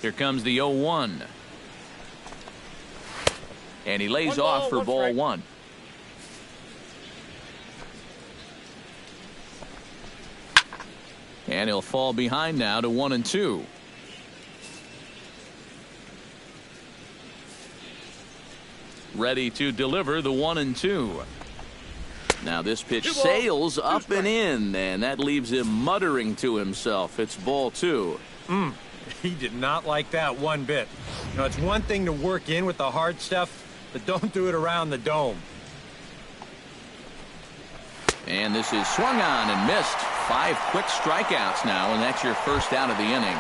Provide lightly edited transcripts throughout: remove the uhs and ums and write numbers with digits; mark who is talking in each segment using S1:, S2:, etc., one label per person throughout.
S1: Here comes the 0-1. And he lays off for ball one. And he'll fall behind now to 1-2. Ready to deliver the 1-2. Now this pitch sails up and in, and that leaves him muttering to himself. It's ball two.
S2: He did not like that one bit. You know, it's one thing to work in with the hard stuff, but don't do it around the dome.
S1: And this is swung on and missed. 5 quick strikeouts now, and that's your first out of the inning.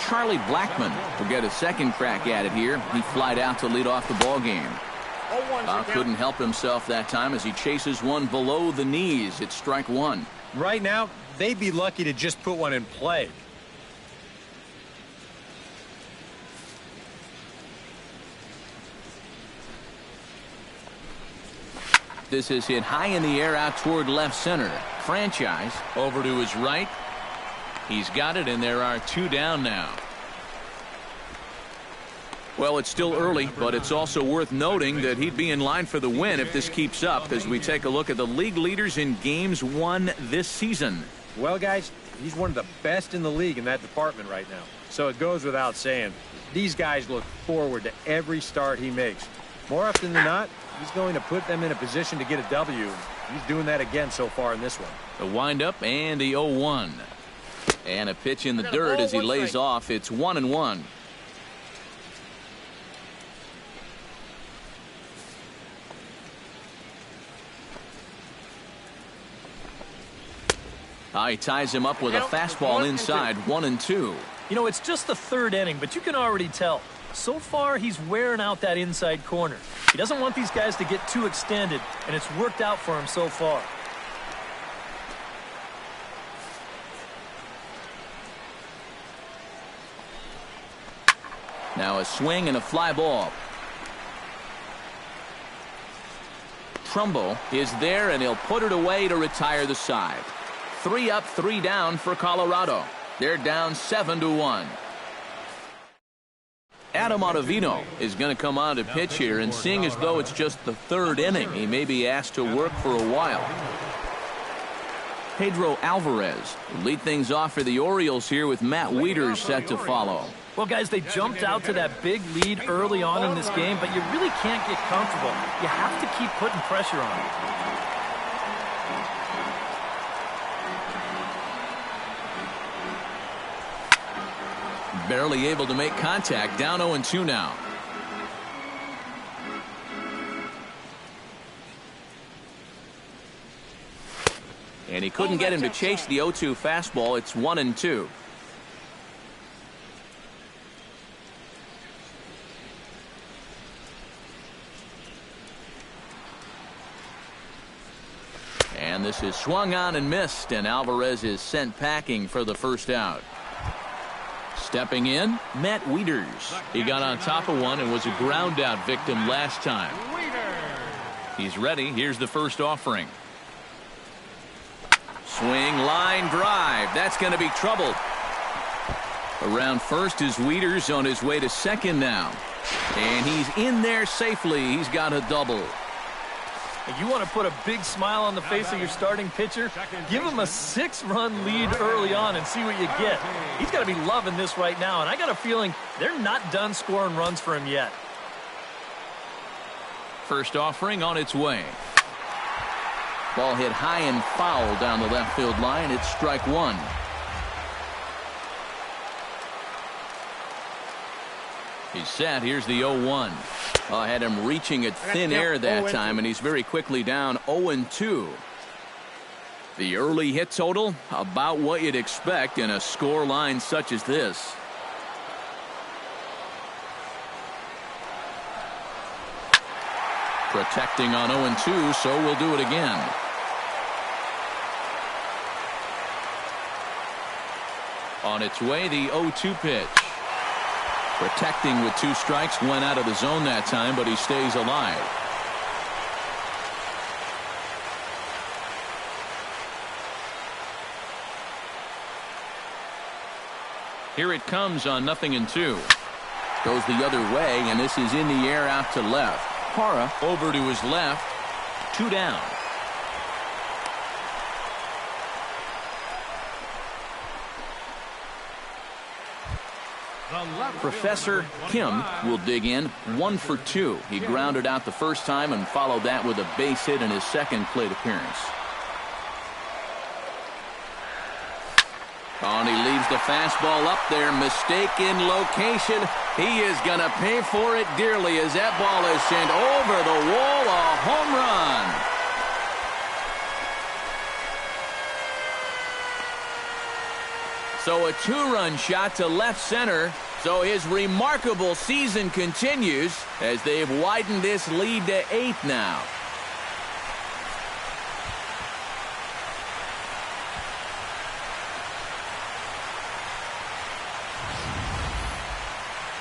S1: Charlie Blackmon will get a second crack at it here. He flied out to lead off the ball game. Couldn't help himself that time as he chases one below the knees. It's strike one.
S2: Right now, they'd be lucky to just put one in play.
S1: This is hit high in the air out toward left center. Franchise over to his right. He's got it, and there are 2 down now. Well, it's still early, but it's also worth noting that he'd be in line for the win if this keeps up as we take a look at the league leaders in games won this season.
S2: Well, guys, he's one of the best in the league in that department right now. So it goes without saying, these guys look forward to every start he makes. More often than not, he's going to put them in a position to get a W. He's doing that again so far in this one.
S1: The windup and the 0-1. And a pitch in the dirt as he lays off. It's 1-1. He ties him up with a fastball inside. 1-2.
S3: You know, it's just the third inning, but you can already tell. So far, he's wearing out that inside corner. He doesn't want these guys to get too extended, and it's worked out for him so far.
S1: Now a swing and a fly ball. Trumbo is there, and he'll put it away to retire the side. 3 up, 3 down for Colorado. They're down 7-1. Adam Ottavino is going to come on to pitch here, and seeing as though it's just the third inning, he may be asked to work for a while. Pedro Alvarez will lead things off for the Orioles here with Matt Wieters set to follow.
S3: Well, guys, they jumped out to that big lead early on in this game, but you really can't get comfortable. You have to keep putting pressure on them.
S1: Barely able to make contact. Down 0-2 now. And he couldn't get him to chase the 0-2 fastball. It's 1-2. And this is swung on and missed, and Alvarez is sent packing for the first out. Stepping in, Matt Wieters. He got on top of one and was a ground out victim last time. He's ready. Here's the first offering. Swing, line drive. That's going to be troubled. Around first is Wieters on his way to second now. And he's in there safely. He's got a double.
S3: You want to put a big smile on the face of your starting pitcher? Give him a 6-run lead early on and see what you get. He's got to be loving this right now, and I got a feeling they're not done scoring runs for him yet.
S1: First offering on its way. Ball hit high and foul down the left field line. It's strike one. He's set. Here's the 0-1. I had him reaching at thin air that time, and he's very quickly down 0-2. The early hit total, about what you'd expect in a score line such as this. Protecting on 0-2, so we'll do it again. On its way, the 0-2 pitch. Protecting with 2 strikes, went out of the zone that time, but he stays alive. Here it comes on 0-2. Goes the other way, and this is in the air out to left. Hara over to his left. 2 down. Professor Kim will dig in 1 for 2. He grounded out the first time and followed that with a base hit in his second plate appearance. Oh, and he leaves the fastball up there. Mistaken location. He is going to pay for it dearly as that ball is sent over the wall. A home run. So a 2-run shot to left center. So his remarkable season continues as they've widened this lead to 8 now.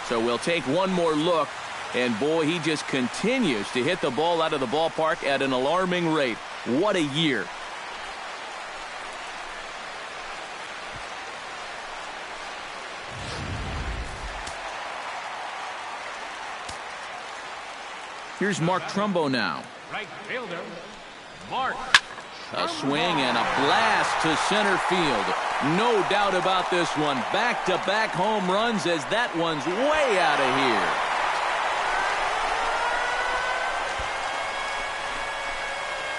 S1: So we'll take one more look, and boy, he just continues to hit the ball out of the ballpark at an alarming rate. What a year. Here's Mark Trumbo now.
S4: Right fielder, Mark.
S1: A swing and a blast to center field. No doubt about this one. Back-to-back home runs as that one's way out of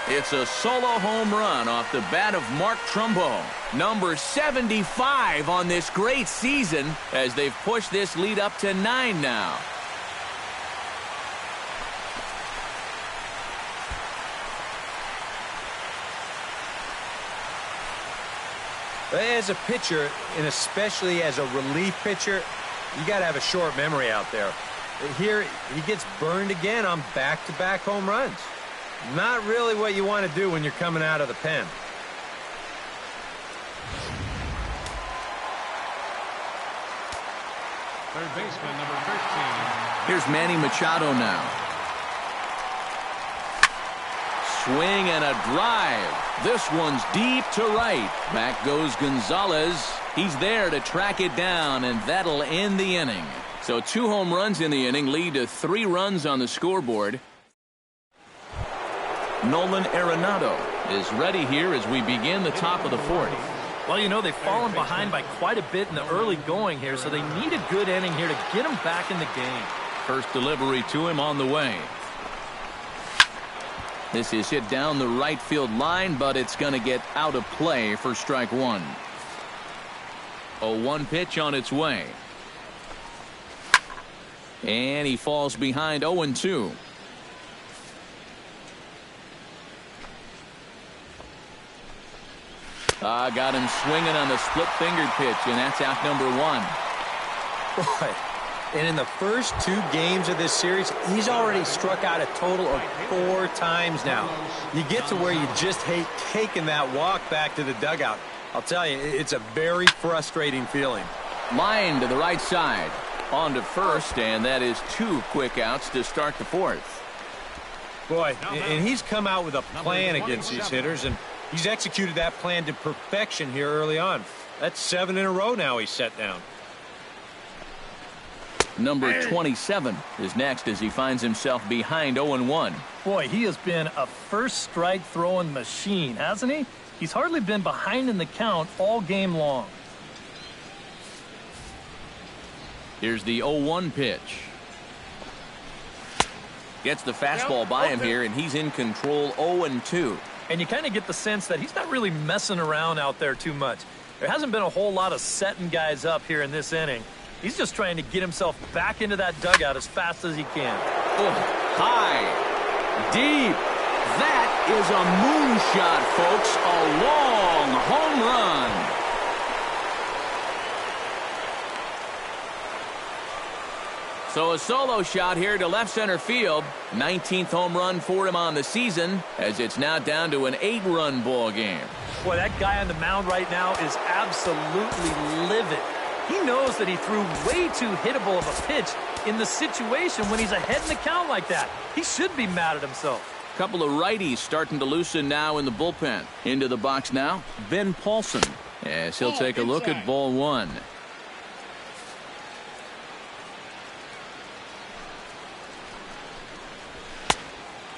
S1: here. It's a solo home run off the bat of Mark Trumbo. Number 75 on this great season as they've pushed this lead up to 9 now.
S2: As a pitcher, and especially as a relief pitcher, you got to have a short memory out there. Here, he gets burned again on back-to-back home runs. Not really what you want to do when you're coming out of the pen.
S4: Third baseman, number 13.
S1: Here's Manny Machado now. Swing and a drive. This one's deep to right. Back goes Gonzalez. He's there to track it down, and that'll end the inning. So 2 home runs in the inning lead to 3 runs on the scoreboard. Nolan Arenado is ready here as we begin the top of the 4th.
S3: Well, you know, they've fallen behind by quite a bit in the early going here, so they need a good inning here to get them back in the game.
S1: First delivery to him on the way. This is hit down the right field line, but it's going to get out of play for strike 1. A 1 pitch on its way. And he falls behind 0-2. Got him swinging on the split-fingered pitch, and that's out number 1.
S2: Boy, and in the first 2 games of this series, he's already struck out a total of 4 times now. You get to where you just hate taking that walk back to the dugout. I'll tell you, it's a very frustrating feeling.
S1: Line to the right side. On to first, and that is 2 quick outs to start the 4th.
S2: Boy, and he's come out with a plan against these hitters, and he's executed that plan to perfection here early on. That's 7 in a row now he's set down.
S1: Number 27 is next as he finds himself behind 0-1.
S3: Boy, he has been a first strike throwing machine, hasn't he? He's hardly been behind in the count all game long.
S1: Here's the 0-1 pitch. Gets the fastball by him here, and he's in control. 0-2.
S3: And you kind of get the sense that he's not really messing around out there too much. There hasn't been a whole lot of setting guys up here in this inning. He's just trying to get himself back into that dugout as fast as he can.
S1: Oh, high, deep. That is a moonshot, folks. A long home run. So a solo shot here to left center field. 19th home run for him on the season as it's now down to an 8-run ball game.
S3: Boy, that guy on the mound right now is absolutely livid. He knows that he threw way too hittable of a pitch in the situation when he's ahead in the count like that. He should be mad at himself.
S1: Couple of righties starting to loosen now in the bullpen. Into the box now, Ben Paulson, as he'll take a look at ball 1.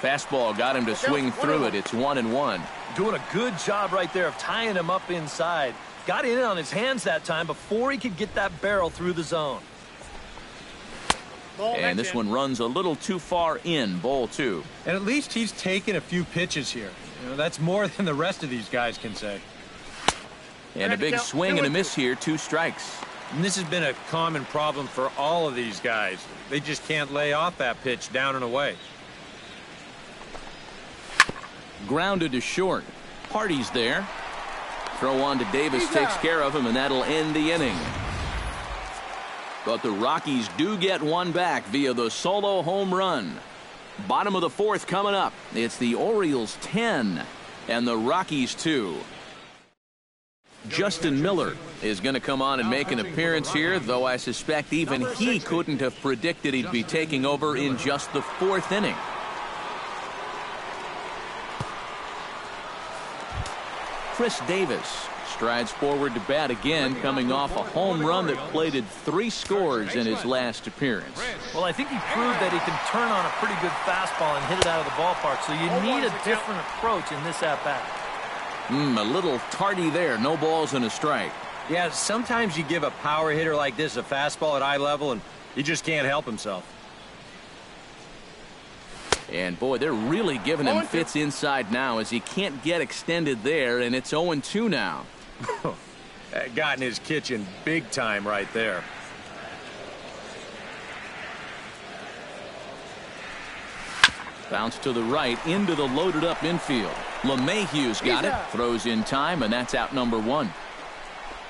S1: Fastball got him to swing through it. It's 1-1.
S3: Doing a good job right there of tying him up inside. Got in on his hands that time before he could get that barrel through the zone.
S1: And this one runs a little too far in, ball 2.
S2: And at least he's taken a few pitches here. You know, that's more than the rest of these guys can say.
S1: And a big swing and a miss here, 2 strikes.
S2: And this has been a common problem for all of these guys. They just can't lay off that pitch down and away.
S1: Grounded to short. Hardy's there. Throw on to Davis takes care of him, and that'll end the inning. But the Rockies do get one back via the solo home run. Bottom of the 4th coming up. It's the Orioles 10 and the Rockies 2. Justin Miller is going to come on and make an appearance here, though I suspect even he couldn't have predicted he'd be taking over in just the 4th inning. Chris Davis strides forward to bat again, coming off a home run that plated 3 scores in his last appearance.
S3: Well, I think he proved that he can turn on a pretty good fastball and hit it out of the ballpark, so you need a different approach in this at-bat.
S1: A little tardy there. No balls and a strike.
S2: Yeah, sometimes you give a power hitter like this a fastball at eye level, and he just can't help himself.
S1: And, boy, they're really giving him fits inside now as he can't get extended there, and it's 0-2 now.
S2: Got in his kitchen big time right there.
S1: Bounce to the right into the loaded up infield. LeMahieu's got it. Throws in time, and that's out number 1.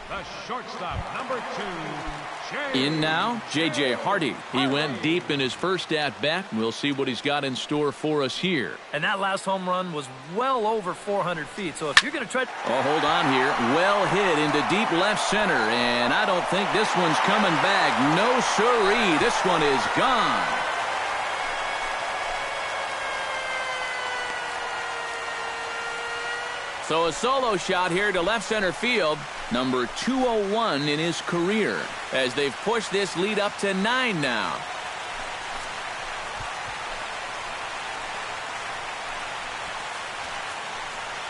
S4: The shortstop, number 2.
S1: In now, J.J. Hardy. He went deep in his first at-bat. We'll see what he's got in store for us here.
S3: And that last home run was well over 400 feet. So if you're going to try...
S1: Oh, hold on here. Well hit into deep left center. And I don't think this one's coming back. No siree. This one is gone. So a solo shot here to left center field. Number 201 in his career, as they've pushed this lead up to 9 now.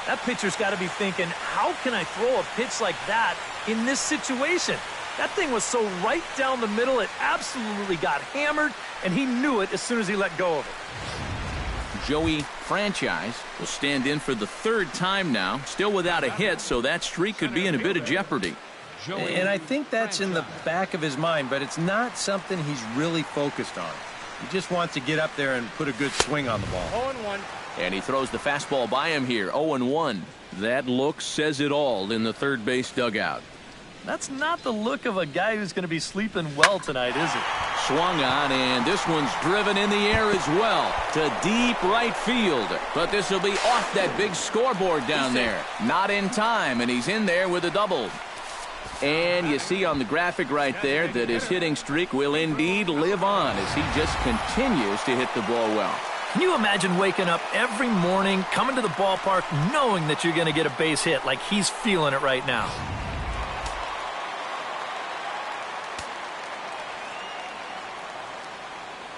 S3: That pitcher's got to be thinking, how can I throw a pitch like that in this situation? That thing was so right down the middle, it absolutely got hammered, and he knew it as soon as he let go of it.
S1: Joey Franchise will stand in for the 3rd time now, still without a hit, so that streak could be in a bit of jeopardy.
S2: And I think that's in the back of his mind, but it's not something he's really focused on. He just wants to get up there and put a good swing on the ball.
S4: 0-1.
S1: And he throws the fastball by him here, 0-1. That look says it all in the third base dugout.
S3: That's not the look of a guy who's going to be sleeping well tonight, is it?
S1: Swung on, and this one's driven in the air as well to deep right field. But this will be off that big scoreboard down there. Not in time, and he's in there with a double. And you see on the graphic right there that his hitting streak will indeed live on as he just continues to hit the ball well.
S3: Can you imagine waking up every morning, coming to the ballpark, knowing that you're going to get a base hit like he's feeling it right now?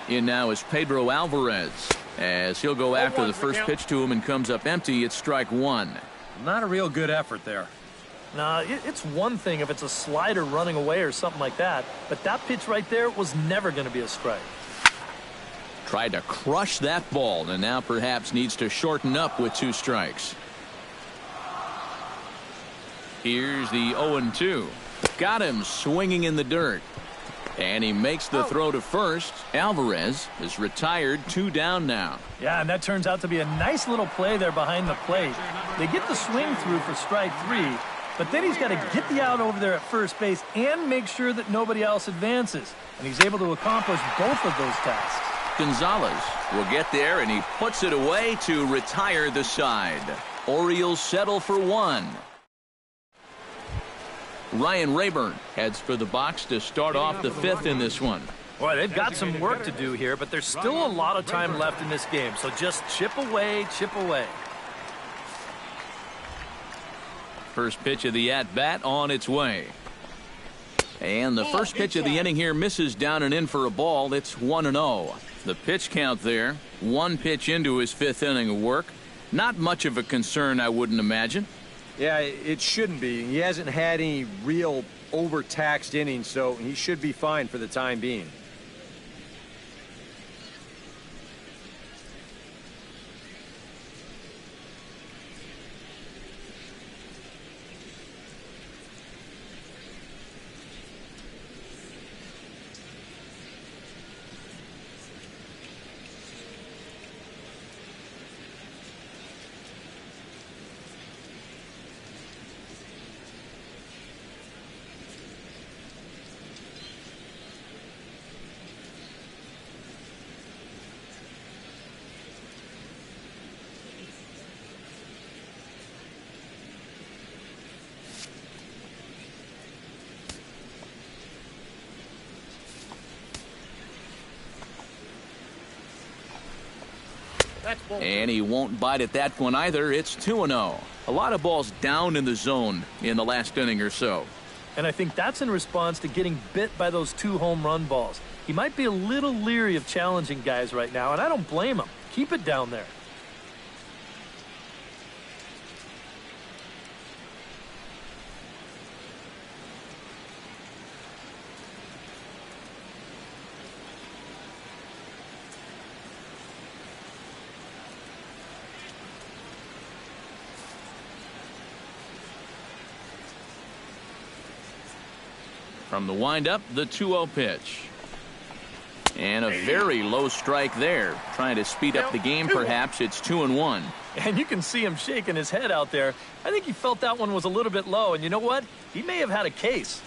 S1: In now is Pedro Alvarez, as he'll go after the first pitch to him and comes up empty. It's strike 1.
S2: Not a real good effort there.
S3: Nah, it's one thing if it's a slider running away or something like that, but that pitch right there was never going to be a strike.
S1: Tried to crush that ball, and now perhaps needs to shorten up with 2 strikes. Here's the 0-2. Got him swinging in the dirt. And he makes the throw to first. Alvarez is retired, 2 down now.
S3: Yeah, and that turns out to be a nice little play there behind the plate. They get the swing through for strike 3, but then he's got to get the out over there at first base and make sure that nobody else advances. And he's able to accomplish both of those tasks.
S1: Gonzalez will get there, and he puts it away to retire the side. Orioles settle for 1. Ryan Rayburn heads for the box to start off the 5th in this one.
S3: Boy, they've got some work to do here, but there's still a lot of time left in this game, so just chip away, chip away.
S1: First pitch of the at-bat on its way. And the first pitch of the inning here misses down and in for a ball. It's 1-0. The pitch count there, 1 pitch into his 5th inning of work. Not much of a concern, I wouldn't imagine.
S2: Yeah, it shouldn't be. He hasn't had any real overtaxed innings, so he should be fine for the time being.
S1: And he won't bite at that one either. It's 2-0. A lot of balls down in the zone in the last inning or so.
S3: And I think that's in response to getting bit by those 2 home run balls. He might be a little leery of challenging guys right now, and I don't blame him. Keep it down there.
S1: From the windup, the 2-0 pitch. And a very low strike there. Trying to speed up the game, perhaps. It's 2-1.
S3: And you can see him shaking his head out there. I think he felt that one was a little bit low. And you know what? He may have had a case.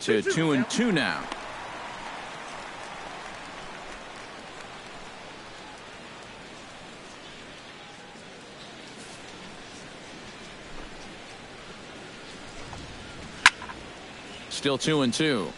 S1: To 2-2 now. Still 2-2.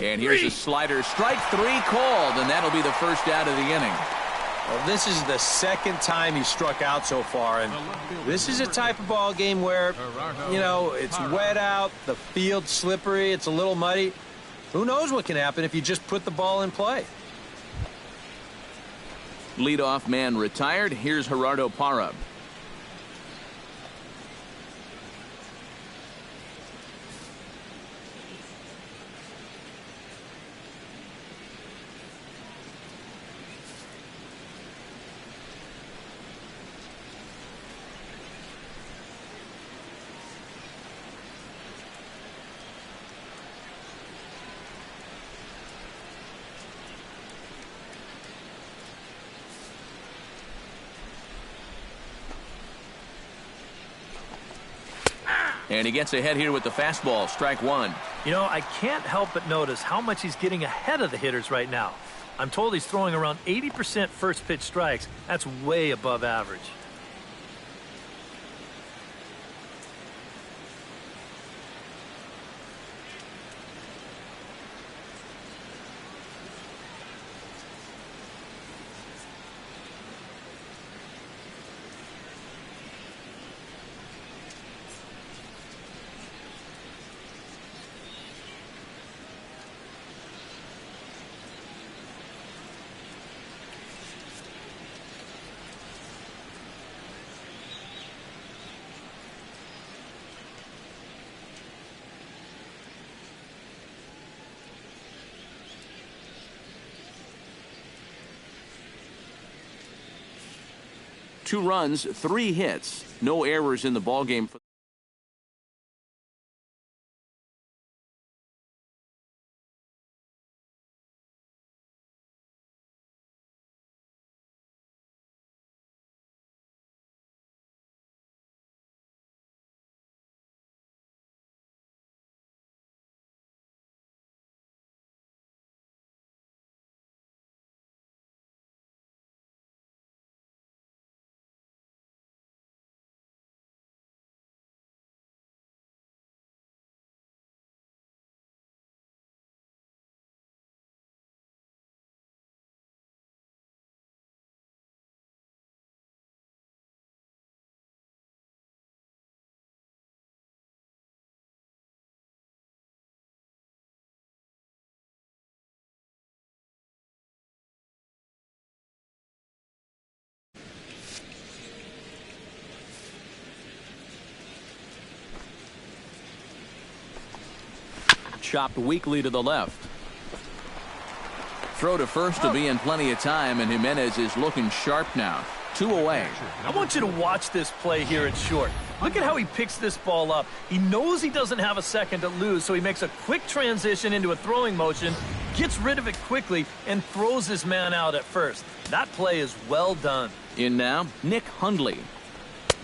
S1: And here's a slider. Strike 3 called, and that'll be the first out of the inning.
S2: Well, this is the 2nd time he struck out so far, and this is a type of ball game where, you know, it's wet out, the field's slippery, it's a little muddy. Who knows what can happen if you just put the ball in play?
S1: Leadoff man retired. Here's Gerardo Parra. And he gets ahead here with the fastball. Strike 1.
S3: You know, I can't help but notice how much he's getting ahead of the hitters right now. I'm told he's throwing around 80% first pitch strikes. That's way above average.
S1: Two runs, 3 hits, no errors in the ballgame. chopped weakly to the left. Throw to first to be in plenty of time, and Jimenez is looking sharp now. 2 away.
S3: I want you to watch this play here at short. Look at how he picks this ball up. He knows he doesn't have a second to lose, so he makes a quick transition into a throwing motion, gets rid of it quickly, and throws his man out at first. That play is well done.
S1: In now, Nick Hundley.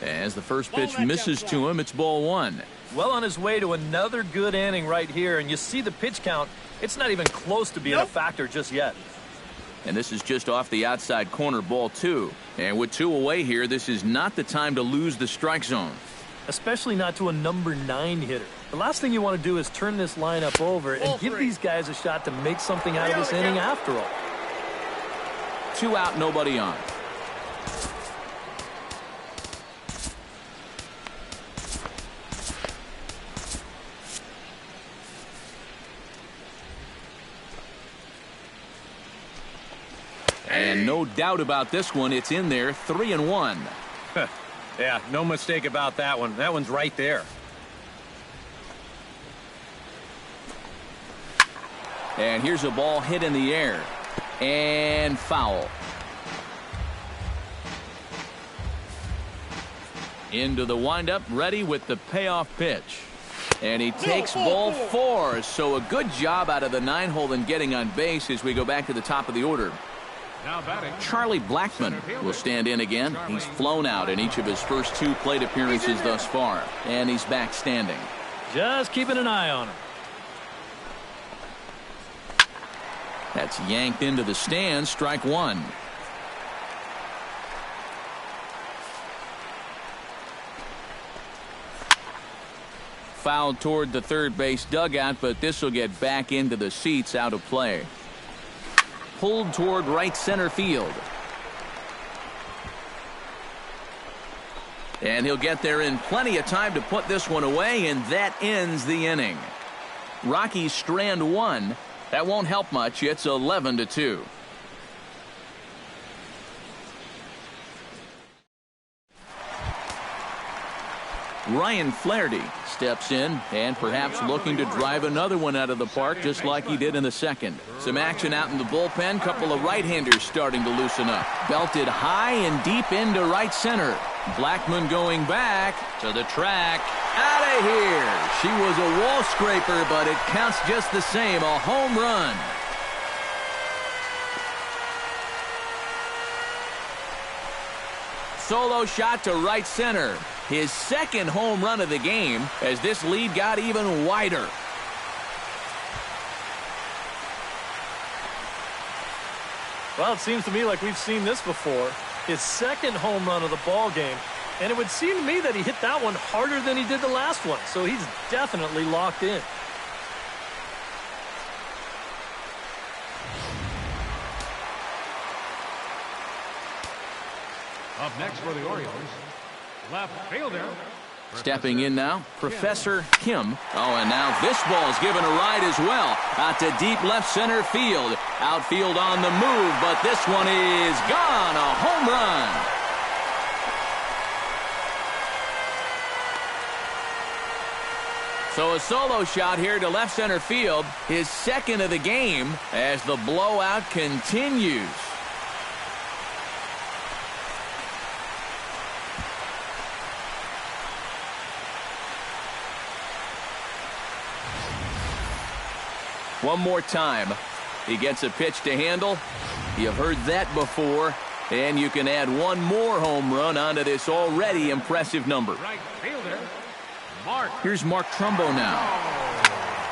S1: As the first pitch misses to him, it's ball 1.
S3: Well on his way to another good inning right here, and you see the pitch count. It's not even close to being a factor just yet.
S1: And this is just off the outside corner, ball 2. And with 2 away here, this is not the time to lose the strike zone.
S3: Especially not to a number 9 hitter. The last thing you want to do is turn this lineup over and give these guys a shot to make something out of this inning after all.
S1: 2 out, nobody on. And no doubt about this one, it's in there, 3-1.
S2: Yeah, no mistake about that one. That one's right there.
S1: And here's a ball hit in the air. And foul. Into the windup, ready with the payoff pitch. And he takes ball 4. So a good job out of the 9-hole in getting on base as we go back to the top of the order.
S4: Now batting,
S1: Charlie Blackmon will stand in again. He's flown out in each of his first 2 plate appearances thus far. And he's back standing.
S3: Just keeping an eye on him.
S1: That's yanked into the stands, strike 1. Fouled toward the third base dugout, but this will get back into the seats, out of play. Pulled toward right center field. And he'll get there in plenty of time to put this one away, and that ends the inning. Rockies strand 1. That won't help much. It's 11-2. Ryan Flaherty steps in and perhaps looking to drive another one out of the park just like he did in the second. Some action out in the bullpen. Couple of right-handers starting to loosen up. Belted high and deep into right center. Blackmon going back to the track. Out of here. She was a wall scraper, but it counts just the same. A home run. Solo shot to right center. His second home run of the game as this lead got even wider.
S3: Well, it seems to me like we've seen this before. His second home run of the ball game. And it would seem to me that he hit that one harder than he did the last one. So he's definitely locked in.
S4: up next for the Orioles, left fielder.
S1: Stepping in now, Professor Kim. Oh, and now this ball is given a ride as well. Out to deep left center field. Outfield on the move, but this one is gone. A home run. So a solo shot here to left center field. His second of the game as the blowout continues. One more time. He gets a pitch to handle. You've heard that before. And you can add one more home run onto this already impressive number.
S4: Right fielder, Mark.
S1: Here's Mark Trumbo now.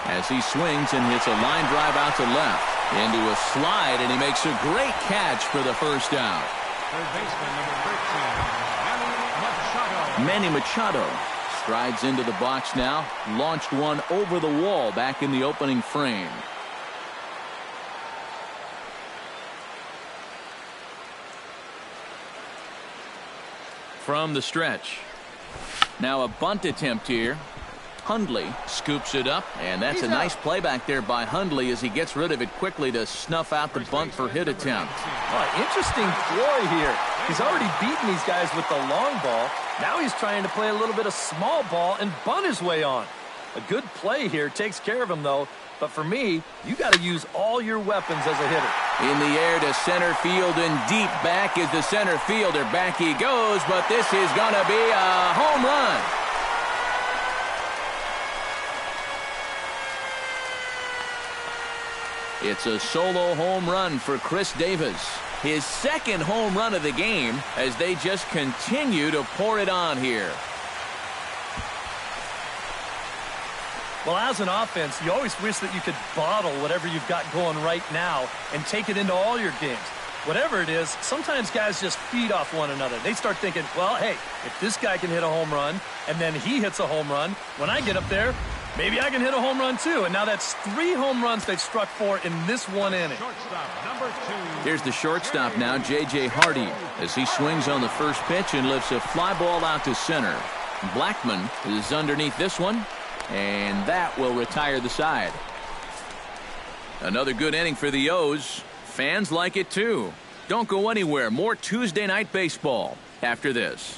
S1: As he swings and hits a line drive out to left. Into a slide, and he makes a great catch for the first out.
S4: Third baseman, number 13, Manny Machado.
S1: Manny Machado strides into the box now. Launched one over the wall back in the opening frame. From the stretch. Now a bunt attempt here. Hundley scoops it up, and that's a nice play back there by Hundley as he gets rid of it quickly to snuff out the bunt for hit attempt.
S3: Interesting ploy here. He's already beaten these guys with the long ball. Now he's trying to play a little bit of small ball and bunt his way on. A good play here takes care of him, though. But for me, you got to use all your weapons as a hitter.
S1: In the air to center field and deep back is the center fielder. Back he goes, but this is going to be a home run. It's a solo home run for Chris Davis. His second home run of the game as they just continue to pour it on here.
S3: Well, as an offense, you always wish that you could bottle whatever you've got going right now and take it into all your games. Whatever it is, sometimes guys just feed off one another. They start thinking, well, hey, if this guy can hit a home run and then he hits a home run, when I get up there, maybe I can hit a home run too. And now that's 3 home runs they've struck for in this one inning.
S1: Here's the shortstop now, J.J. Hardy, as he swings on the first pitch and lifts a fly ball out to center. Blackman is underneath this one, and that will retire the side. Another good inning for the O's. Fans like it too. Don't go anywhere. More Tuesday night baseball after this.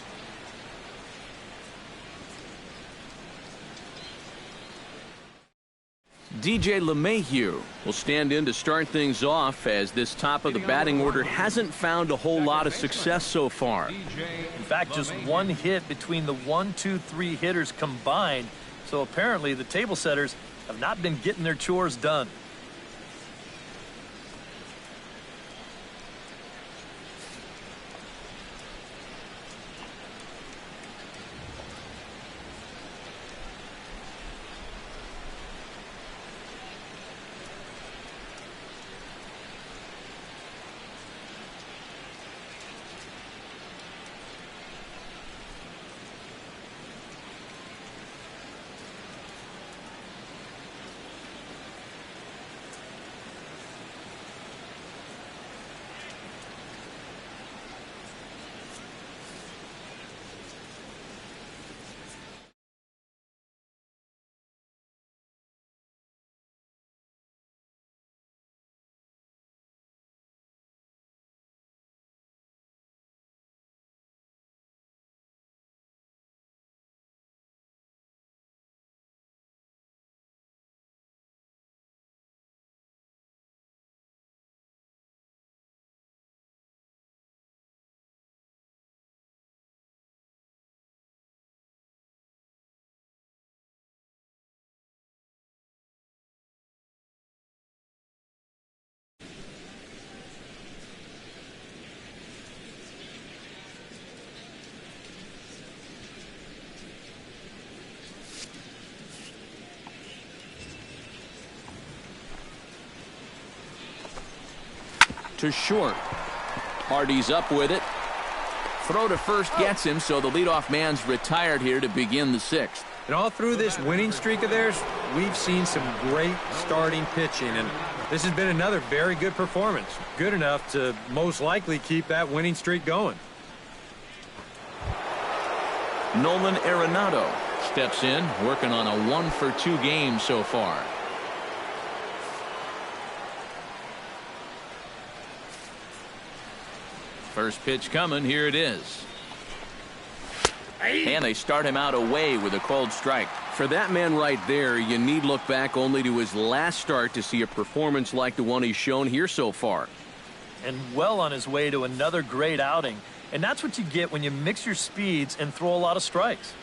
S1: DJ LeMahieu will stand in to start things off as this top of the batting order hasn't found a whole lot of success so far.
S3: In fact, just one hit between the 1, 2, 3 hitters combined. So apparently the table setters have not been getting their chores done.
S1: To short. Hardy's up with it. Throw to first gets him, so the leadoff man's retired here to begin the 6th.
S2: And all through this winning streak of theirs, we've seen some great starting pitching, and this has been another very good performance. Good enough to most likely keep that winning streak going.
S1: Nolan Arenado steps in, working on a 1-for-2 game so far. First pitch coming. Here it is. And they start him out away with a called strike. For that man right there, you need look back only to his last start to see a performance like the one he's shown here so far.
S3: And well on his way to another great outing. And that's what you get when you mix your speeds and throw a lot of strikes.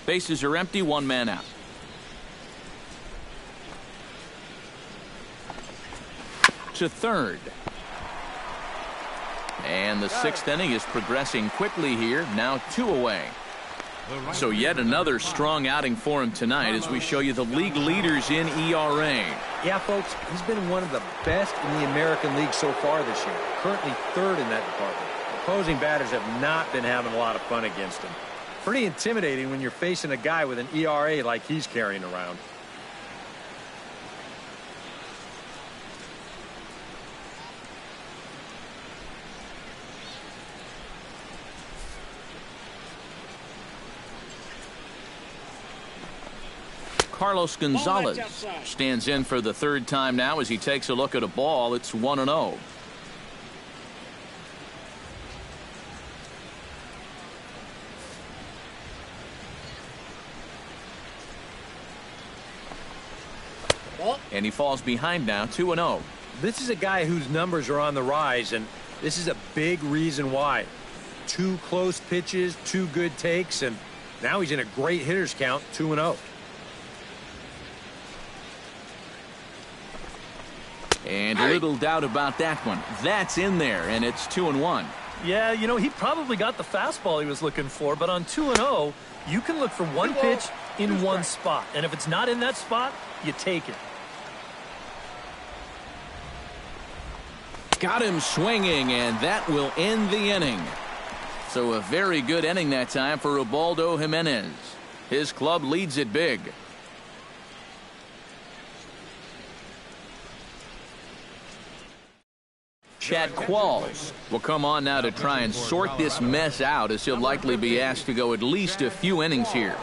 S1: Bases are empty, 1 man out. To third. And the 6th inning is progressing quickly here. Now 2 away. So yet another strong outing for him tonight as we show you the league leaders in ERA.
S2: Yeah, folks, he's been one of the best in the American League so far this year. Currently 3rd in that department. Opposing batters have not been having a lot of fun against him. Pretty intimidating when you're facing a guy with an ERA like he's carrying around.
S1: Carlos Gonzalez stands in for the third time now as he takes a look at a ball. It's 1-0. And he falls behind now, 2-0.
S2: This is a guy whose numbers are on the rise, and this is a big reason why. 2 close pitches, 2 good takes, and now he's in a great hitter's count, 2-0.
S1: And little doubt about that one. That's in there, and it's 2-1.
S3: Yeah, you know, he probably got the fastball he was looking for, but on 2-0, you can look for one pitch in one spot. And if it's not in that spot, you take it.
S1: Got him swinging, and that will end the inning. So a very good inning that time for Ubaldo Jimenez. His club leads it big. Chad Qualls will come on now to try and sort this mess out, as he'll likely be asked to go at least a few innings here.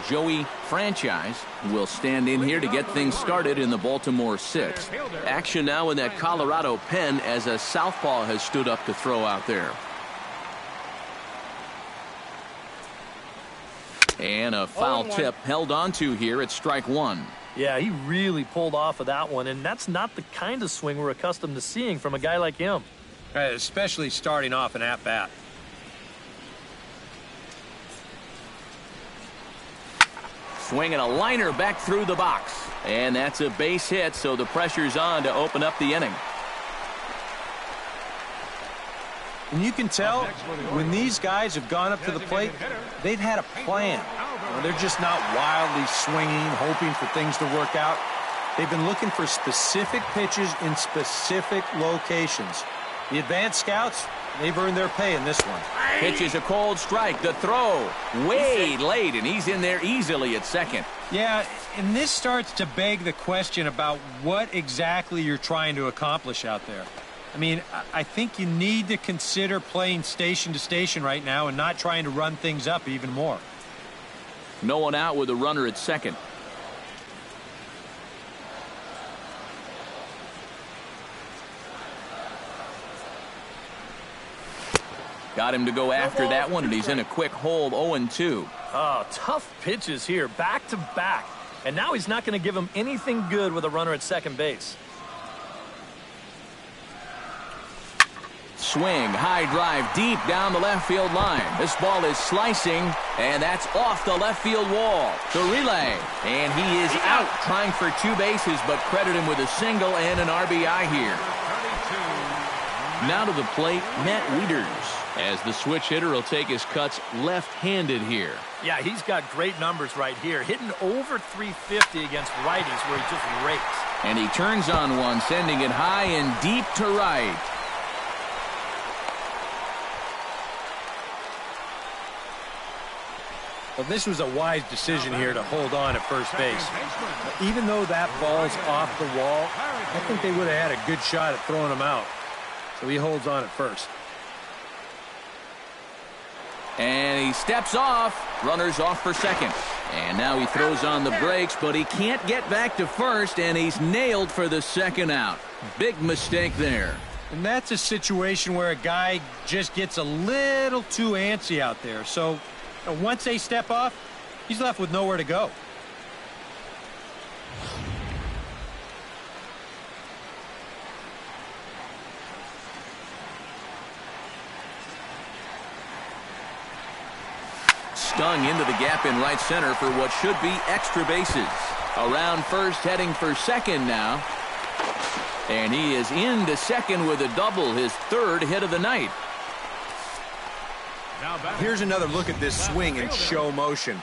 S1: Joey Franchise will stand in here to get things started in the Baltimore 6th. Action now in that Colorado pen as a southpaw has stood up to throw out there. And a foul tip held onto here at strike 1.
S3: Yeah, he really pulled off of that one, and that's not the kind of swing we're accustomed to seeing from a guy like him.
S2: Especially starting off an at-bat.
S1: Swinging a liner back through the box. And that's a base hit, so the pressure's on to open up the inning.
S2: And you can tell when these guys have gone up to the plate, they've had a plan. They're just not wildly swinging, hoping for things to work out. They've been looking for specific pitches in specific locations. The advanced scouts, they've earned their pay in this one.
S1: Pitches a cold strike. The throw way late, and he's in there easily at second.
S2: Yeah, and this starts to beg the question about what exactly you're trying to accomplish out there. I mean, I think you need to consider playing station to station right now and not trying to run things up even more.
S1: No one out with a runner at second. Got him to go after that one, and he's in a quick hold, 0-2.
S3: Oh, tough pitches here, back to back. And now he's not going to give him anything good with a runner at second base.
S1: Swing, high drive, deep down the left field line. This ball is slicing, and that's off the left field wall. The relay, and he is out trying for 2 bases, but credit him with a single and an RBI here. Now to the plate, Matt Wieters, as the switch hitter will take his cuts left-handed here.
S3: Yeah, he's got great numbers right here, hitting over 350 against righties where he just rakes.
S1: And he turns on one, sending it high and deep to right.
S2: Well, this was a wise decision here to hold on at first base. Even though that ball's off the wall, I think they would have had a good shot at throwing him out. So he holds on at first.
S1: And he steps off. Runners off for second. And now he throws on the brakes, but he can't get back to first, and he's nailed for the second out. Big mistake there.
S2: And that's a situation where a guy just gets a little too antsy out there. So once they step off, he's left with nowhere to go.
S1: Stung into the gap in right center for what should be extra bases. Around first, heading for second now. And he is into second with a double, his 3rd hit of the night.
S2: Here's another look at this swing in show motion.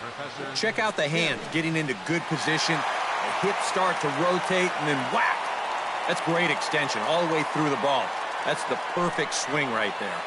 S2: Check out the hand getting into good position. The hips start to rotate, and then whack. That's great extension all the way through the ball. That's the perfect swing right there.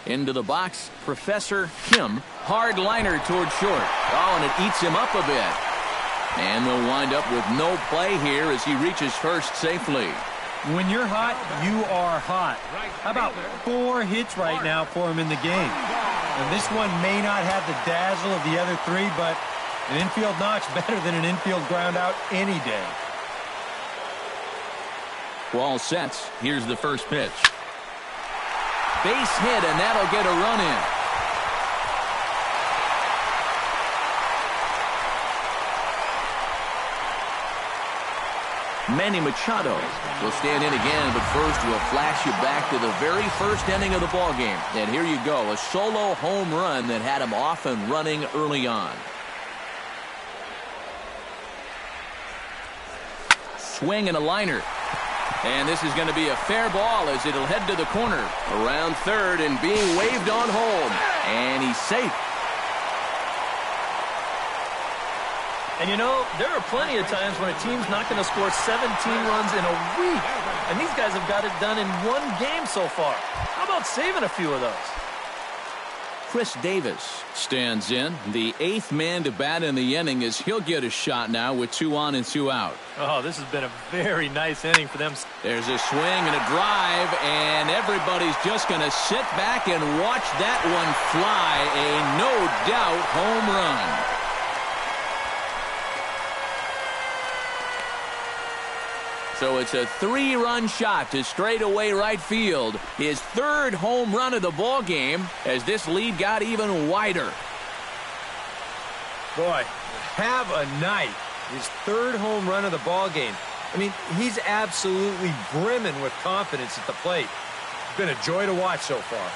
S1: Into the box, Professor Kim. Hard liner toward short. Oh, and it eats him up a bit. And they'll wind up with no play here as he reaches first safely.
S2: When you're hot, you are hot. How about 4 hits right now for him in the game? And this one may not have the dazzle of the other 3, but an infield knock's better than an infield ground out any day.
S1: Ball sets. Here's the first pitch. Base hit, and that'll get a run in. Manny Machado will stand in again, but first we'll flash you back to the very first inning of the ballgame. And here you go, a solo home run that had him off and running early on. Swing and a liner. And this is going to be a fair ball as it'll head to the corner. Around third and being waved on home. And he's safe.
S3: And you know, there are plenty of times when a team's not going to score 17 runs in a week. And these guys have got it done in 1 game so far. How about saving a few of those?
S1: Chris Davis stands in. The 8th man to bat in the inning as he'll get a shot now with 2 on and 2 out.
S3: Oh, this has been a very nice inning for them.
S1: There's a swing and a drive, and everybody's just going to sit back and watch that one fly. A no-doubt home run. So it's a 3-run shot to straightaway right field. His 3rd home run of the ball game as this lead got even wider.
S2: Boy, have a night. His 3rd home run of the ball game. I mean, he's absolutely brimming with confidence at the plate. It's been a joy to watch so far.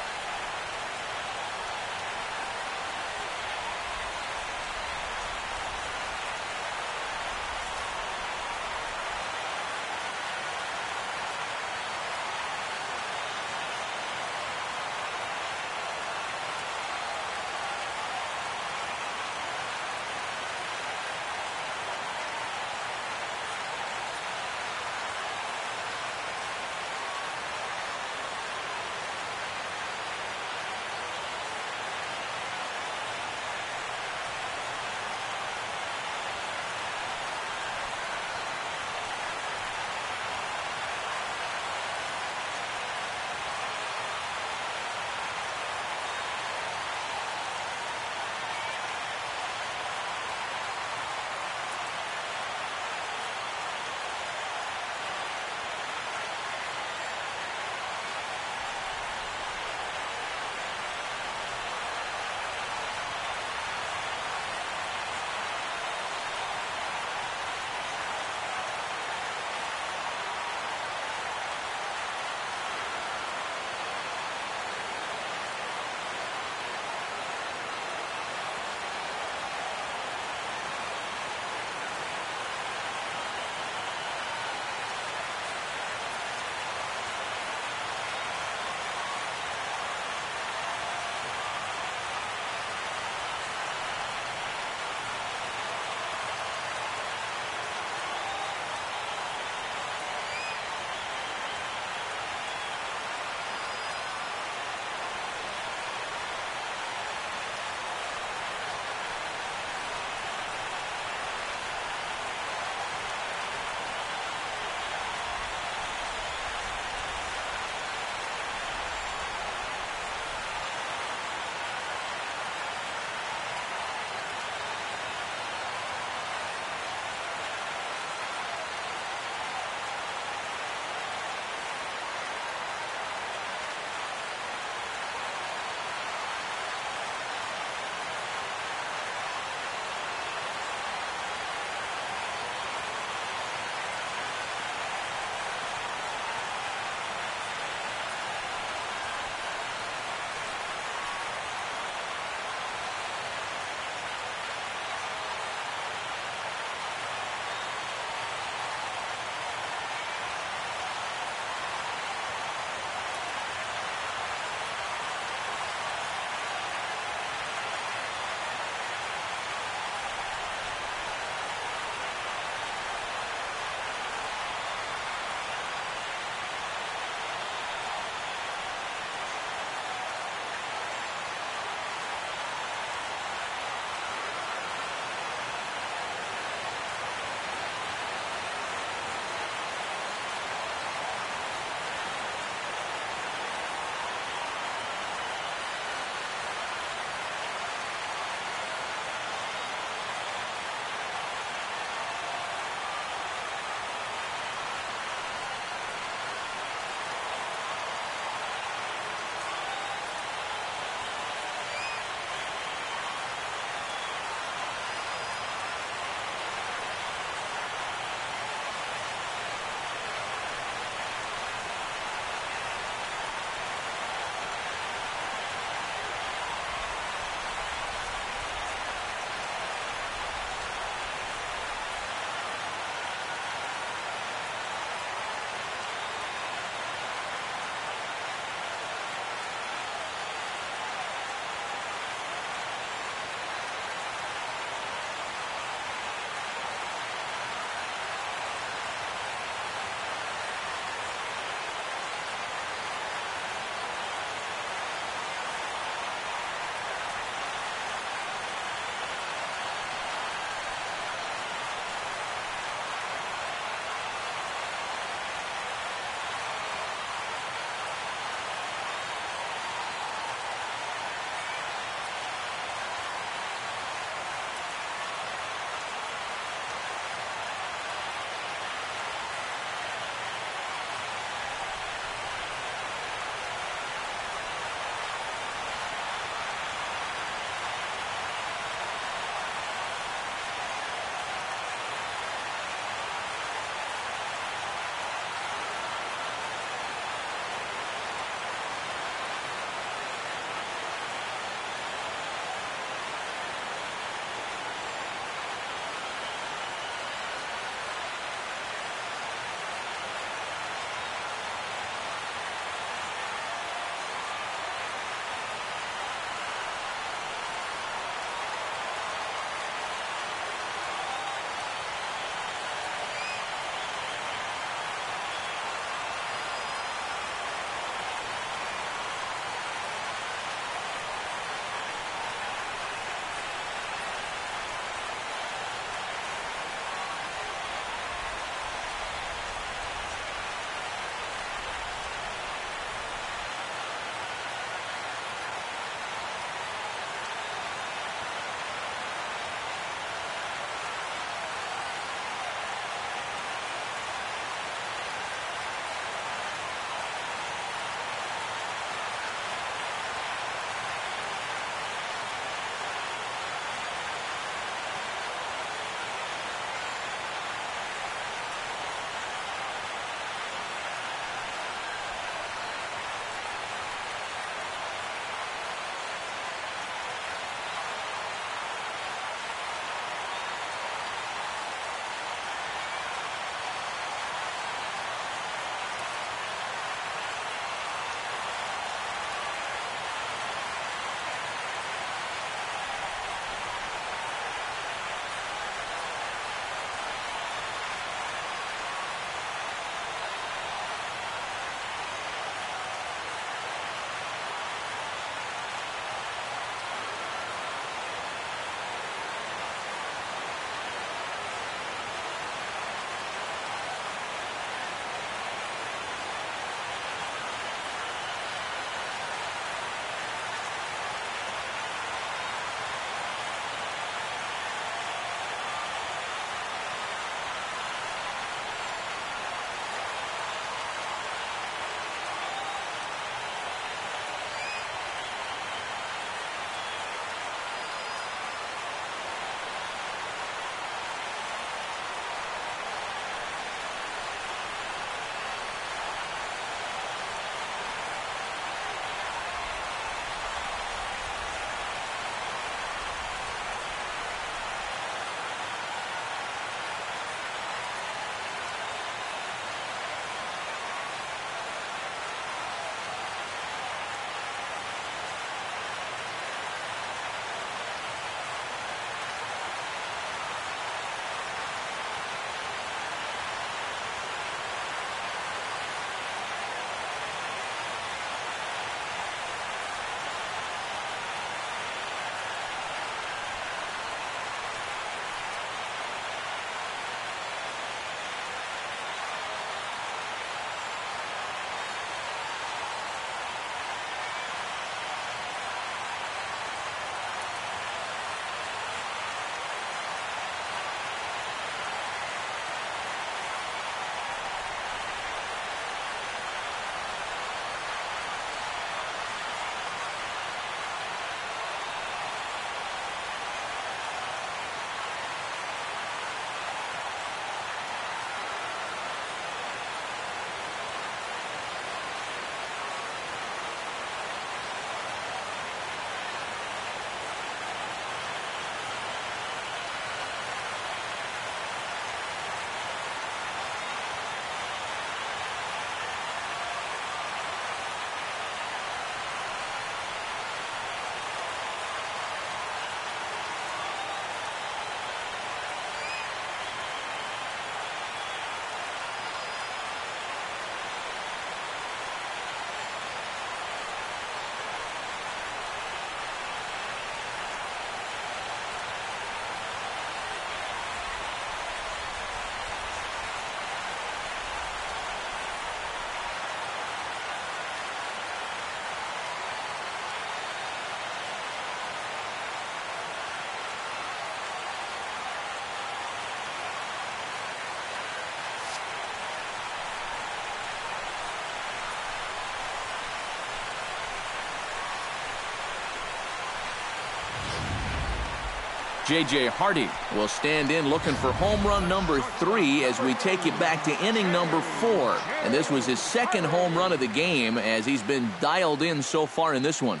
S1: J.J. Hardy will stand in looking for home run number 3 as we take it back to inning number 4. And this was his second home run of the game as he's been dialed in so far in this one.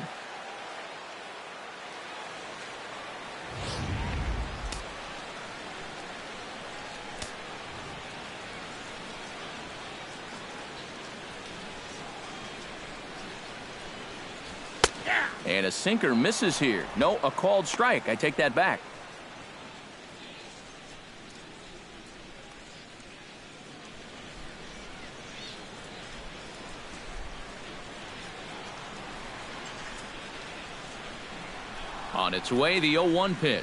S1: And a sinker misses here. No, a called strike. I take that back. On its way, the 0-1 pitch.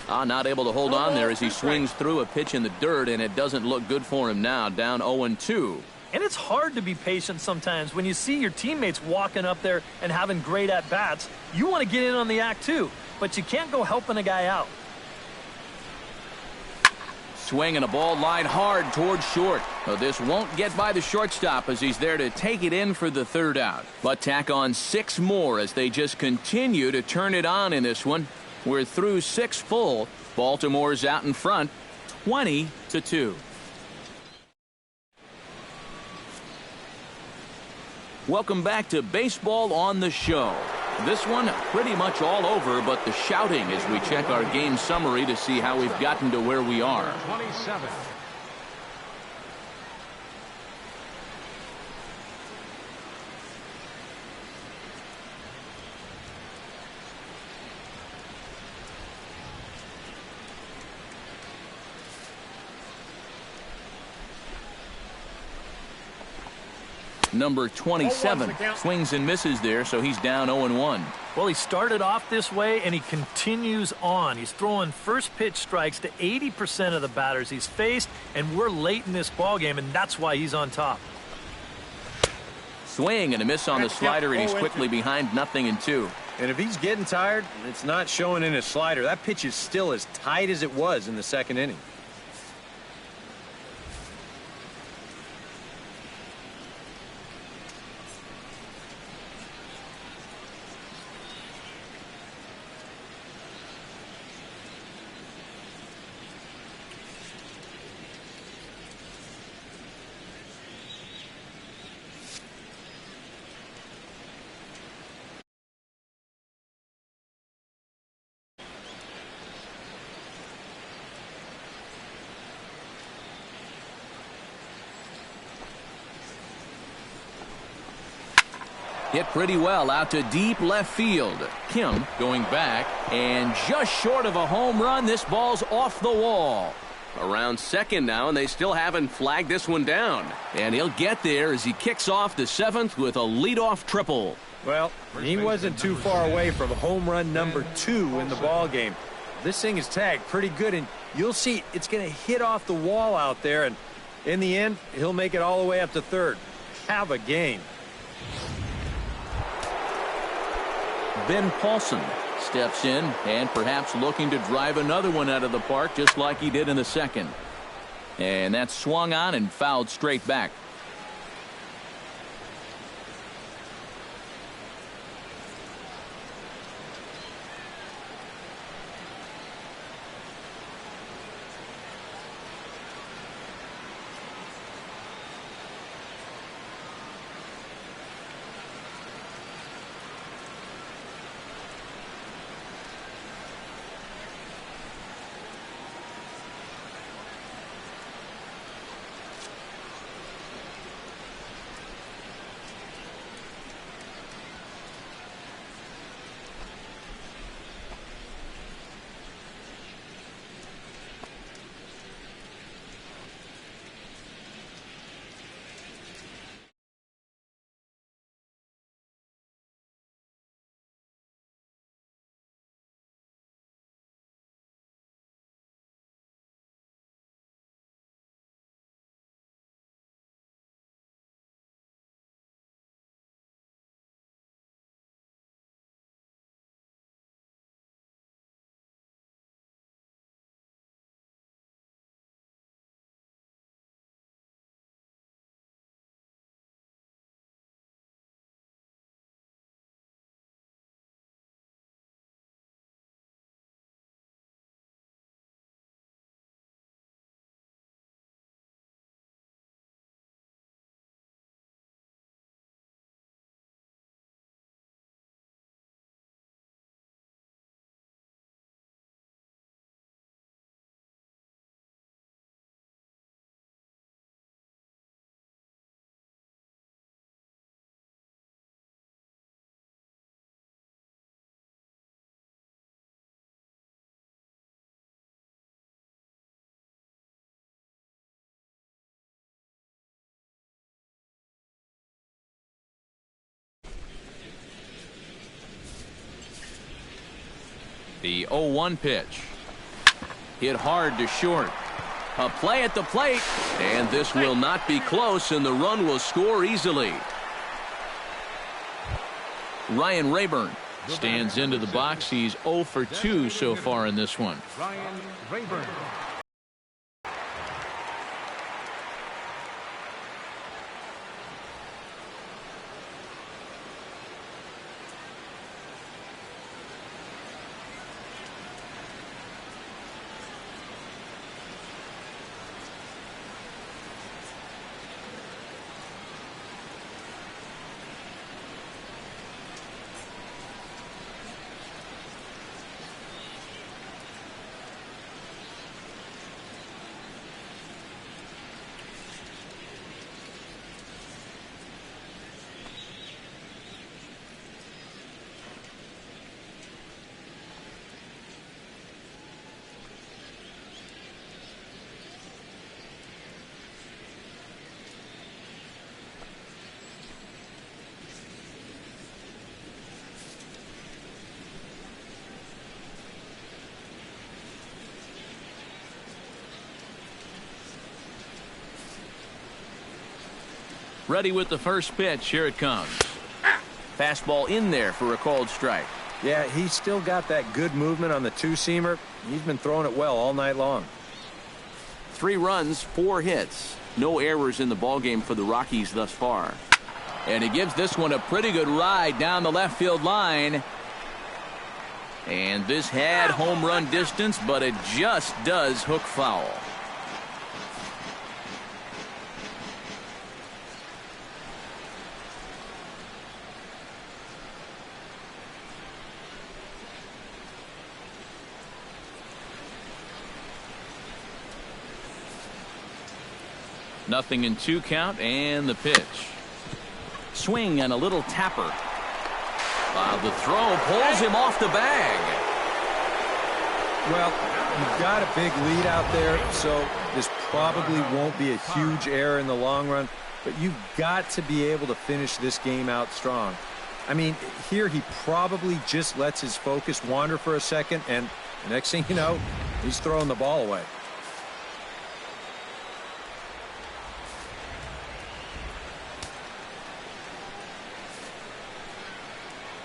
S1: Not able to hold on there as he swings through a pitch in the dirt, and it doesn't look good for him now, down 0-2.
S3: And it's hard to be patient sometimes when you see your teammates walking up there and having great at-bats. You want to get in on the act too, but you can't go helping a guy out.
S1: Swinging a ball line hard towards short. Well, this won't get by the shortstop as he's there to take it in for the 3rd out. But tack on 6 more as they just continue to turn it on in this one. We're through 6 full. Baltimore's out in front, 20-2. Welcome back to Baseball on the Show. This one pretty much all over, but the shouting as we check our game summary to see how we've gotten to where we are.
S4: 27.
S1: Number 27 swings and misses there, so he's down 0-1.
S3: Well, he started off this way, and he continues on. He's throwing first pitch strikes to 80% of the batters he's faced, and we're late in this ballgame, and that's why he's on top.
S1: Swing and a miss on the slider, and he's quickly behind 0-2.
S2: And if he's getting tired, it's not showing in his slider. That pitch is still as tight as it was in the 2nd inning.
S1: Hit pretty well out to deep left field. Kim going back, and just short of a home run, this ball's off the wall. Around second now, and they still haven't flagged this one down. And he'll get there as he kicks off the 7th with a leadoff triple.
S2: Well, he wasn't too far away from home run number 2 in the ballgame. This thing is tagged pretty good, and you'll see it's going to hit off the wall out there, and in the end, he'll make it all the way up to 3rd. Have a game.
S1: Ben Paulson steps in and perhaps looking to drive another one out of the park just like he did in the 2nd. And that's swung on and fouled straight back. The 0-1 pitch. Hit hard to short. A play at the plate, and this will not be close, and the run will score easily. Ryan Rayburn stands into the box. He's 0 for 2 so far in this one.
S4: Ryan Rayburn.
S1: Ready with the first pitch. Here it comes. Fastball in there for a called strike.
S2: Yeah, he's still got that good movement on the two-seamer. He's been throwing it well all night long.
S1: 3 runs, 4 hits. No errors in the ballgame for the Rockies thus far. And he gives this one a pretty good ride down the left field line. And this had home run distance, but it just does hook foul. Nothing in 2 count, and the pitch. Swing and a little tapper. The throw pulls him off the bag.
S2: Well, you've got a big lead out there, so this probably won't be a huge error in the long run, but you've got to be able to finish this game out strong. I mean, here he probably just lets his focus wander for a second, and the next thing you know, he's throwing the ball away.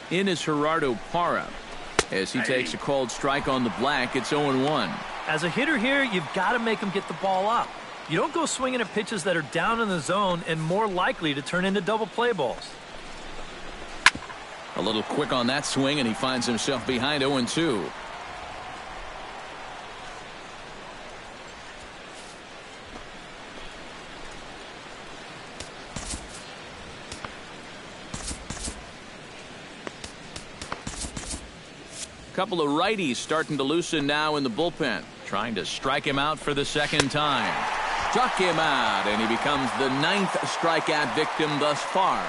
S1: In is Gerardo Parra. As he takes a called strike on the black, it's 0-1.
S3: As a hitter here, you've got to make him get the ball up. You don't go swinging at pitches that are down in the zone and more likely to turn into double play balls.
S1: A little quick on that swing, and he finds himself behind 0-2. Couple of righties starting to loosen now in the bullpen, trying to strike him out for the second time. Struck him out, and he becomes the 9th strikeout victim thus far.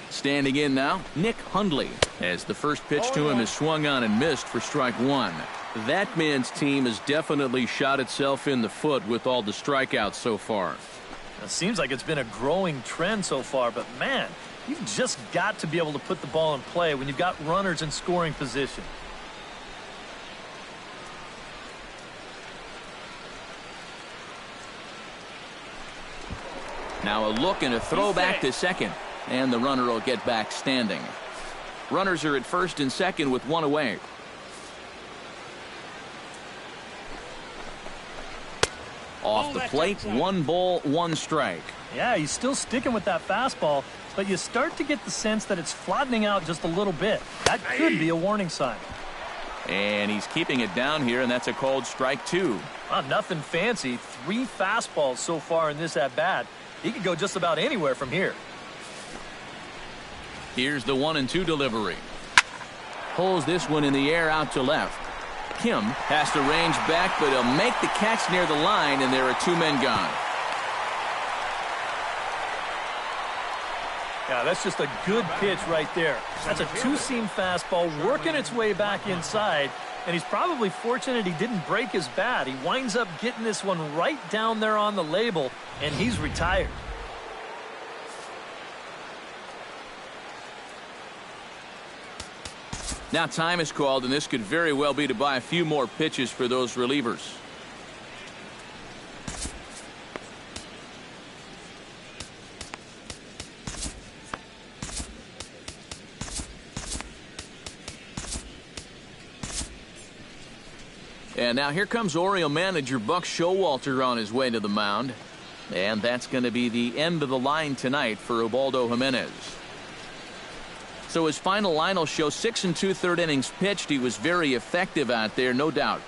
S1: Standing in now, Nick Hundley, as the first pitch to him is swung on and missed for strike 1. That man's team has definitely shot itself in the foot with all the strikeouts so far.
S3: It seems like it's been a growing trend so far, but man, you've just got to be able to put the ball in play when you've got runners in scoring position.
S1: Now a look and a throw back to second. And the runner will get back standing. Runners are at first and second with 1 away. Off the plate, 1 ball, 1 strike.
S3: Yeah, he's still sticking with that fastball, but you start to get the sense that it's flattening out just a little bit. That could be a warning sign.
S1: And he's keeping it down here, and that's a called strike 2.
S3: Nothing fancy. 3 fastballs so far in this at-bat. He could go just about anywhere from here.
S1: Here's the 1-2 delivery. Pulls this one in the air out to left. Kim has to range back, but he'll make the catch near the line, and there are 2 men gone.
S3: Yeah, that's just a good pitch right there. That's a two-seam fastball working its way back inside, and he's probably fortunate he didn't break his bat. He winds up getting this one right down there on the label, and he's retired.
S1: Now time is called, and this could very well be to buy a few more pitches for those relievers. And now here comes Oriole manager Buck Showalter on his way to the mound. And that's going to be the end of the line tonight for Ubaldo Jimenez. So his final line will show 6 2/3 innings pitched. He was very effective out there, no doubt.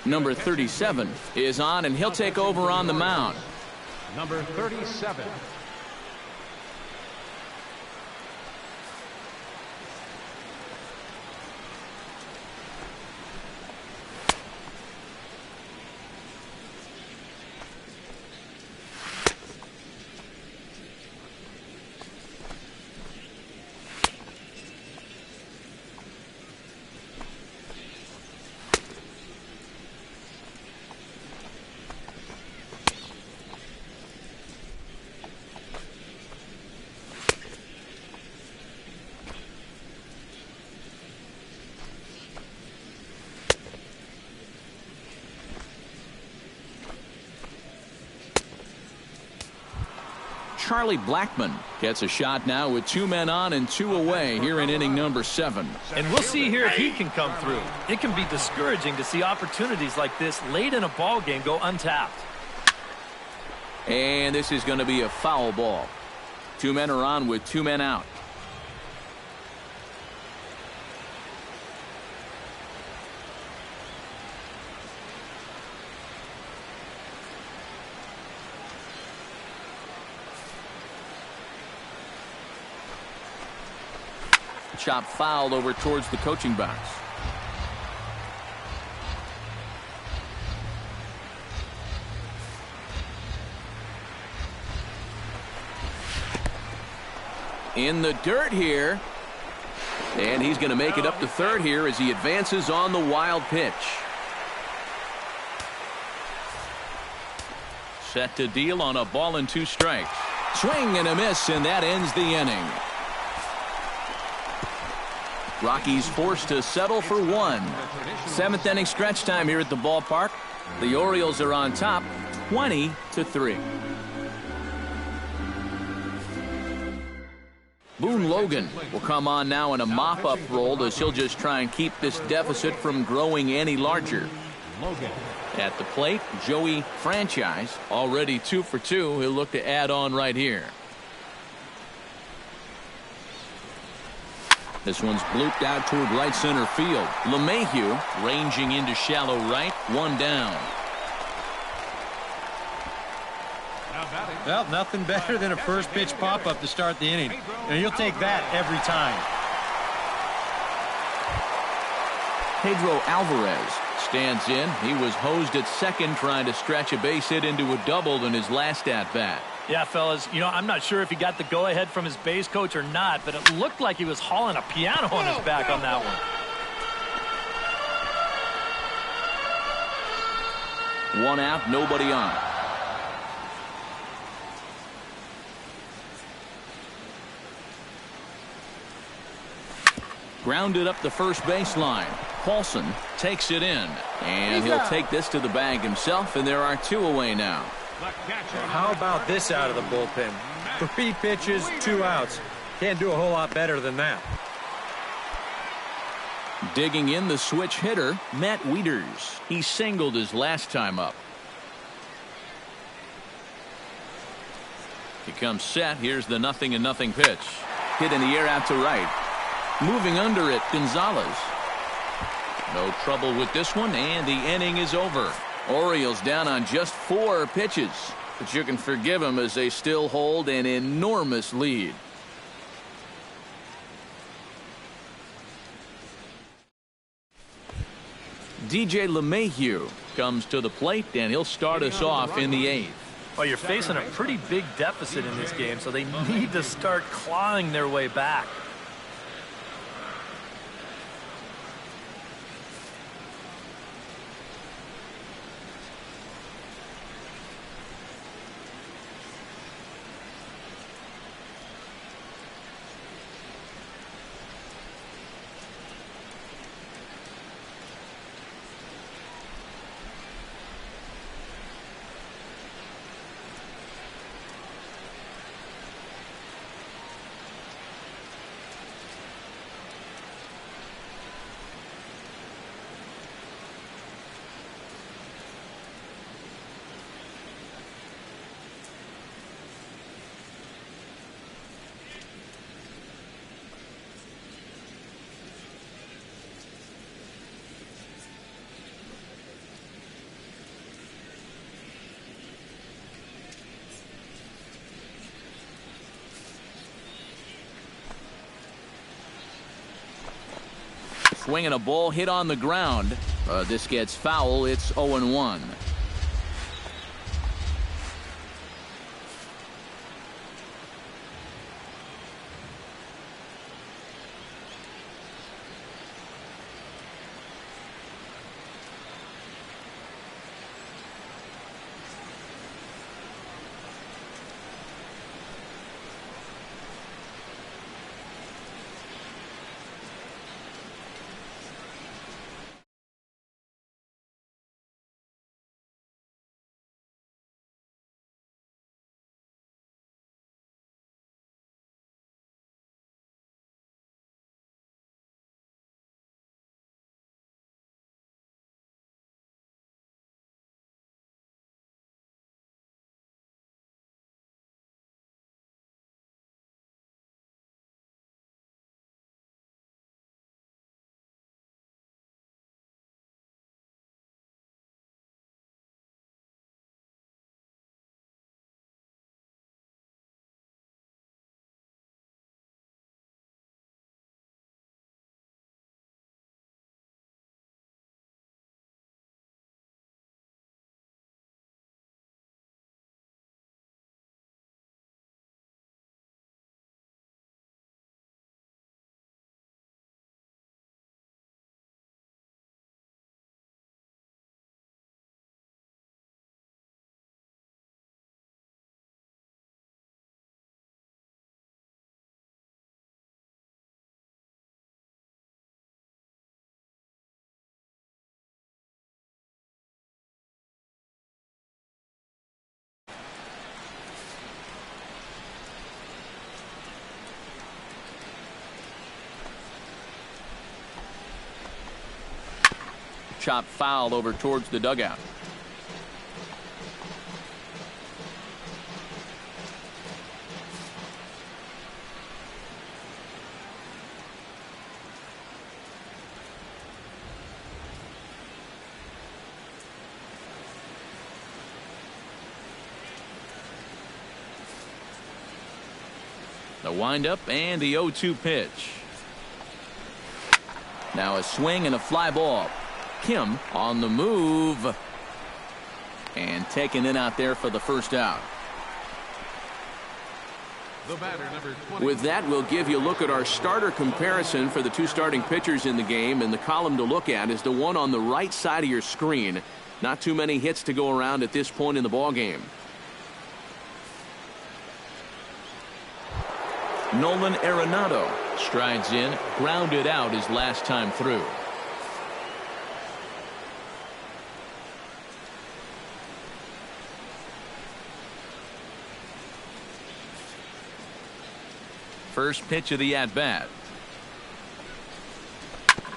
S1: Number 37 is on, and he'll take over on the mound.
S4: Number 37.
S1: Charlie Blackmon gets a shot now with 2 men on and 2 away here in inning number 7.
S3: And we'll see here if he can come through. It can be discouraging to see opportunities like this late in a ball game go untapped.
S1: And this is going to be a foul ball. 2 men are on with 2 men out. Chop fouled over towards the coaching box. In the dirt here. And he's going to make it up to third here as he advances on the wild pitch. Set to deal on a ball and 2 strikes. Swing and a miss, and that ends the inning. Rockies forced to settle for 1. 7th inning stretch time here at the ballpark. The Orioles are on top 20-3. Boone Logan will come on now in a mop-up role as he'll just try and keep this deficit from growing any larger. At the plate, Joey Franchise, already 2 for 2. He'll look to add on right here. This one's blooped out toward right center field. LeMahieu ranging into shallow right. 1 down.
S2: Well, nothing better than a first pitch pop-up to start the inning. And you'll take that every time.
S1: Pedro Alvarez stands in. He was hosed at second trying to stretch a base hit into a double in his last at-bat.
S3: Yeah, fellas, you know, I'm not sure if he got the go-ahead from his base coach or not, but it looked like he was hauling a piano on his back on that one.
S1: 1 out, nobody on. Grounded up the first baseline. Paulson takes it in, and he'll take this to the bag himself, and there are 2 away now.
S2: How about this out of the bullpen? 3 pitches, 2 outs. Can't do a whole lot better than that.
S1: Digging in the switch hitter, Matt Wieters. He singled his last time up. He comes set. Here's the 0-0 pitch. Hit in the air out to right. Moving under it, Gonzalez. No trouble with this one, and the inning is over. Orioles down on just 4 pitches, but you can forgive them as they still hold an enormous lead. DJ LeMahieu comes to the plate, and he'll start us off in the 8th.
S3: Well, you're facing a pretty big deficit in this game, so they need to start clawing their way back.
S1: Swinging a ball hit on the ground. This gets foul. It's 0-1. Chop foul over towards the dugout. The windup and the 0-2 pitch. Now a swing and a fly ball. Kim on the move and taking it out there for the first out.
S4: The batter, number 20.
S1: With that, we'll give you a look at our starter comparison for the two starting pitchers in the game, and the column to look at is the one on the right side of your screen. Not too many hits to go around at this point in the ball game. Nolan Arenado strides in, grounded out his last time through. First pitch of the at-bat.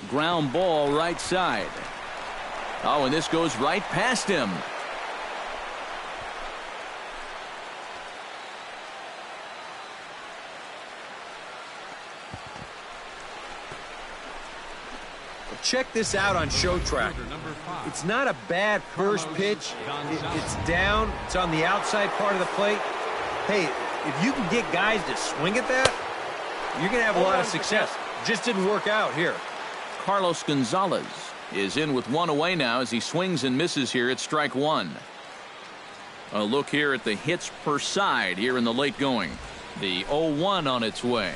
S1: Ground ball right side. Oh, and this goes right past him.
S2: Check this out on Show Track. It's not a bad first pitch. It's down. It's on the outside part of the plate. Hey, if you can get guys to swing at that, you're going to have a lot of success. Just didn't work out here.
S1: Carlos Gonzalez is in with one away now as he swings and misses here at strike one. A look here at the hits per side here in the late going. The 0-1 on its way.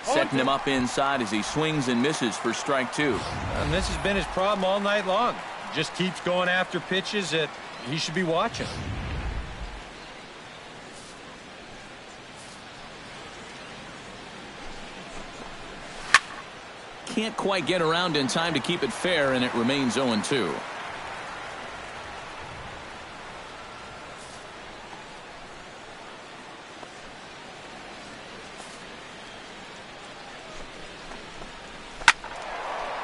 S1: Setting him up inside as he swings and misses for strike two.
S2: And this has been his problem all night long. Just keeps going after pitches that he should be watching.
S1: Can't quite get around in time to keep it fair, and it remains 0-2.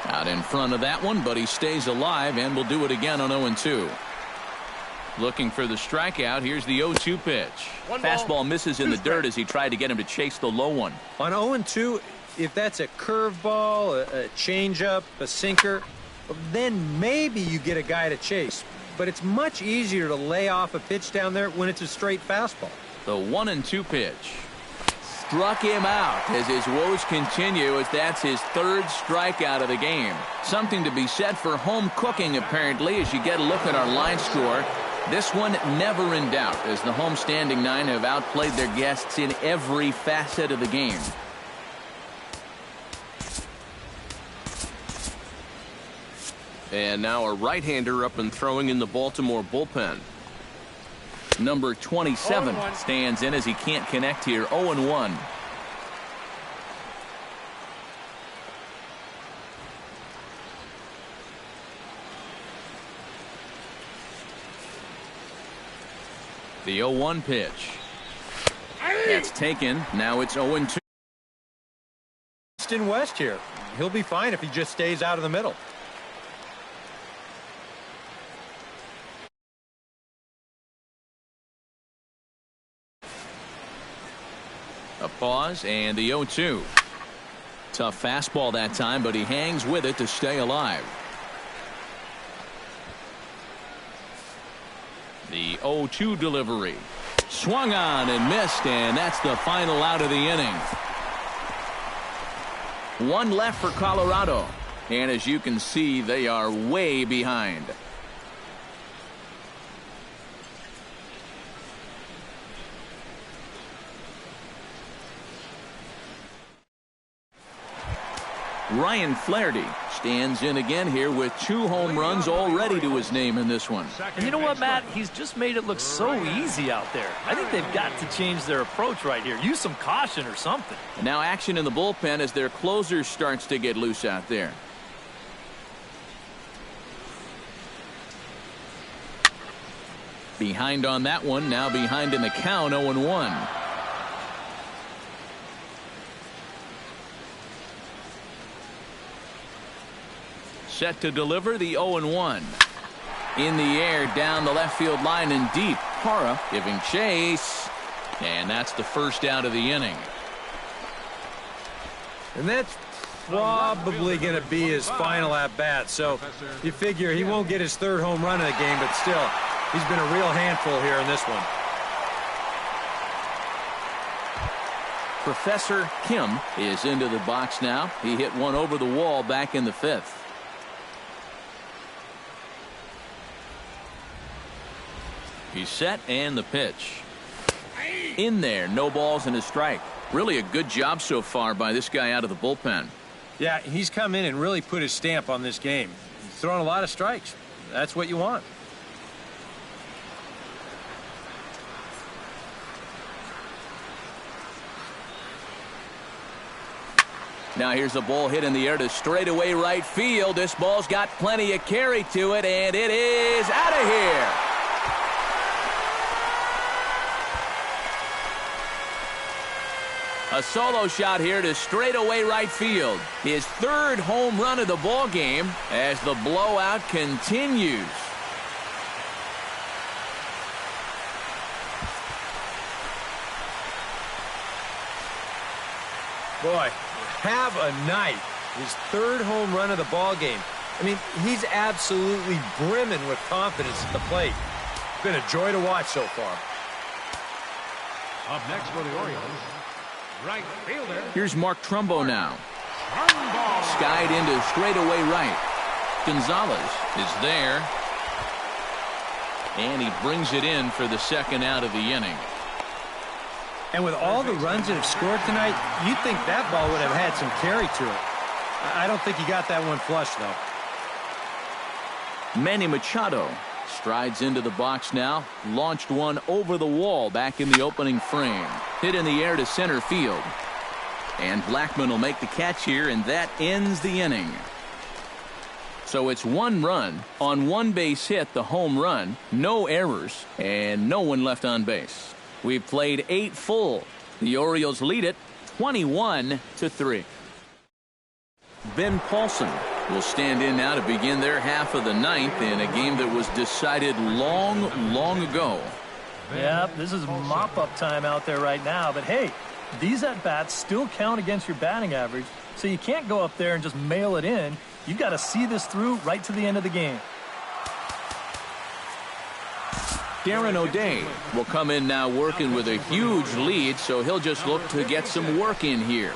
S1: Out in front of that one, but he stays alive and will do it again on 0-2. Looking for the strikeout. Here's the 0-2 pitch. Fastball misses in the dirt as he tried to get him to chase the low one.
S2: On 0-2, if that's a curveball, a changeup, a sinker, then maybe you get a guy to chase. But it's much easier to lay off a pitch down there when it's a straight fastball.
S1: The 1-2 pitch. Struck him out as his woes continue, as that's his third strikeout of the game. Something to be said for home cooking, apparently, as you get a look at our line score. This one never in doubt, as the home standing nine have outplayed their guests in every facet of the game.
S5: And now a right-hander up and throwing in the Baltimore bullpen.
S1: Number 27 stands in as he can't connect here. 0-1. The 0-1 pitch. That's taken. Now it's 0-2.
S2: East and West here. He'll be fine if he just stays out of the middle.
S1: A pause and the 0-2. Tough fastball that time, but he hangs with it to stay alive. The 0-2 delivery. Swung on and missed, and that's the final out of the inning. One left for Colorado, and as you can see, they are way behind. Ryan Flaherty stands in again here with 2 home runs already to his name in this one.
S3: And you know what, Matt? He's just made it look so easy out there. I think they've got to change their approach right here. Use some caution or something.
S1: And now action in the bullpen as their closer starts to get loose out there. Behind on that one, now behind in the count, 0-1. Set to deliver the 0-1. In the air, down the left field line and deep. Hara giving chase. And that's the first out of the inning.
S2: And that's probably going to be his final at-bat. So you figure he won't get his 3rd home run of the game, but still, he's been a real handful here in this one.
S1: Professor Kim is into the box now. He hit one over the wall back in the 5th. He's set, and the pitch. In there, no balls and a strike. Really a good job so far by this guy out of the bullpen.
S2: Yeah, he's come in and really put his stamp on this game. He's thrown a lot of strikes. That's what you want.
S1: Now here's a ball hit in the air to straightaway right field. This ball's got plenty of carry to it, and it is out of here. A solo shot here to straightaway right field. His 3rd home run of the ball game as the blowout continues.
S2: Boy, have a night. His 3rd home run of the ball game. I mean, he's absolutely brimming with confidence at the plate. It's been a joy to watch so far.
S4: Up next for the Orioles, right fielder.
S1: Here's Mark Trumbo now. Skied into straightaway right. Gonzalez is there. And he brings it in for the second out of the inning.
S2: And with all the runs that have scored tonight, you'd think that ball would have had some carry to it. I don't think he got that one flush, though.
S1: Manny Machado strides into the box now. Launched one over the wall back in the opening frame. Hit in the air to center field. And Blackmon will make the catch here, and that ends the inning. So it's 1 run on 1 base hit, the home run, no errors, and no one left on base. We've played 8 full. The Orioles lead it 21-3. Ben Paulson will stand in now to begin their half of the 9th in a game that was decided long ago.
S3: Yep, this is mop-up time out there right now. But, hey, these at-bats still count against your batting average, so you can't go up there and just mail it in. You've got to see this through right to the end of the game.
S1: Darren O'Day will come in now working with a huge lead, so he'll just look to get some work in here.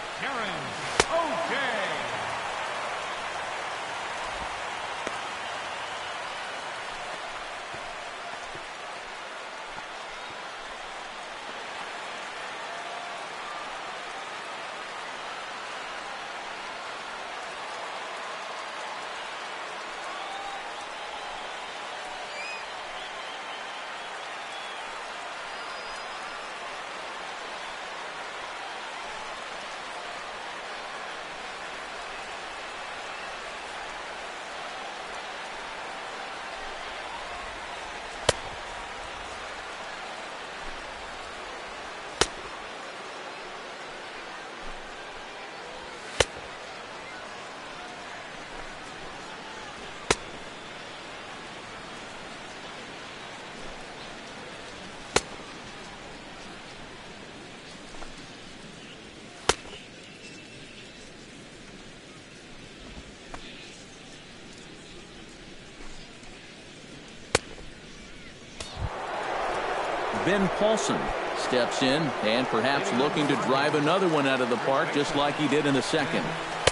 S1: Ben Paulson steps in and perhaps looking to drive another one out of the park just like he did in the second.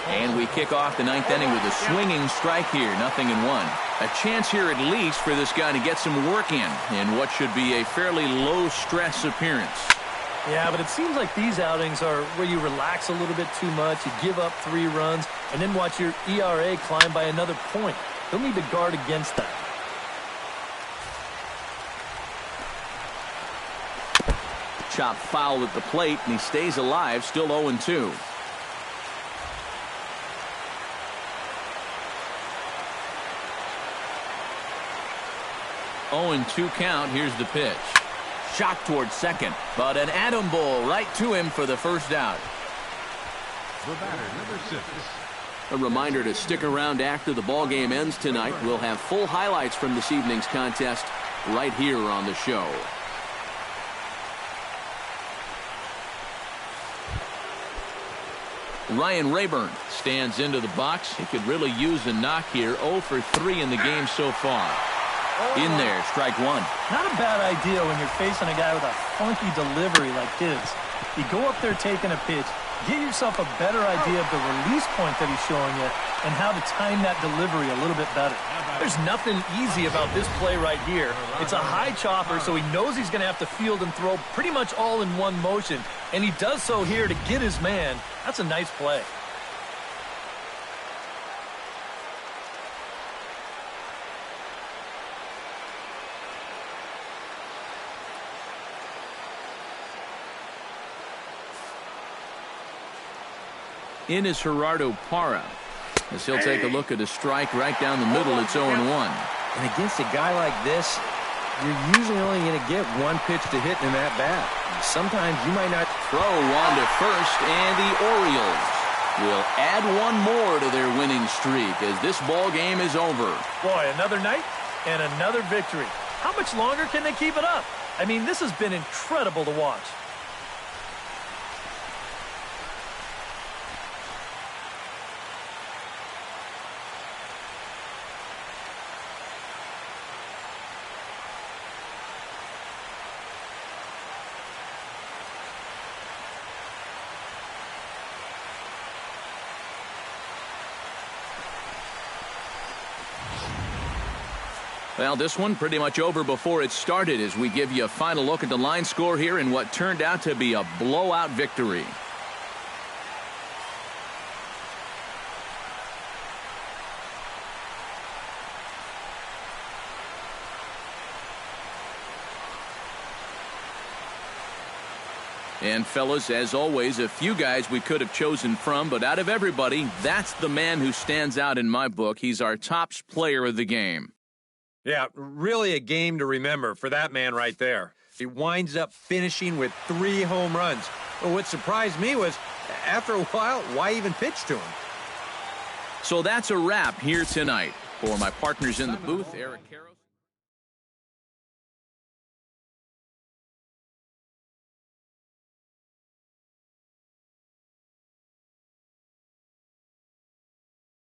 S1: And we kick off the 9th inning with a swinging strike here, 0-1. A chance here at least for this guy to get some work in what should be a fairly low-stress appearance.
S3: Yeah, but it seems like these outings are where you relax a little bit too much, you give up 3 runs, and then watch your ERA climb by another point. They'll need to guard against that.
S1: Chop foul at the plate, and he stays alive, still 0-2. Oh, 2 count. Here's the pitch. Shot towards second, but an atom ball right to him for the first out.
S4: The batter, number 6.
S1: A reminder to stick around after the ball game ends tonight. We'll have full highlights from this evening's contest right here on the show. Ryan Rayburn stands into the box. He could really use a knock here. 0 for 3 in the game so far. In there, strike 1.
S3: Not a bad idea when you're facing a guy with a funky delivery like his. You go up there taking a pitch, give yourself a better idea of the release point that he's showing you and how to time that delivery a little bit better. There's nothing easy about this play right here. It's a high chopper, so he knows he's going to have to field and throw pretty much all in one motion, and he does so here to get his man. That's a nice play.
S1: In is Gerardo Parra, as he'll take a look at a strike right down the middle. It's 0-1.
S2: And against a guy like this, you're usually only going to get one pitch to hit in that bat. Sometimes you might not.
S1: Throw on to first, and the Orioles will add one more to their winning streak as this ball game is over.
S3: Boy, another night and another victory. How much longer can they keep it up? I mean, this has been incredible to watch.
S1: Well, this one pretty much over before it started as we give you a final look at the line score here in what turned out to be a blowout victory. And fellas, as always, a few guys we could have chosen from, but out of everybody, that's the man who stands out in my book. He's our top player of the game.
S2: Yeah, really a game to remember for that man right there. He winds up finishing with 3 home runs. But what surprised me was, after a while, why even pitch to him?
S1: So that's a wrap here tonight. For my partners in the booth, Eric Karros.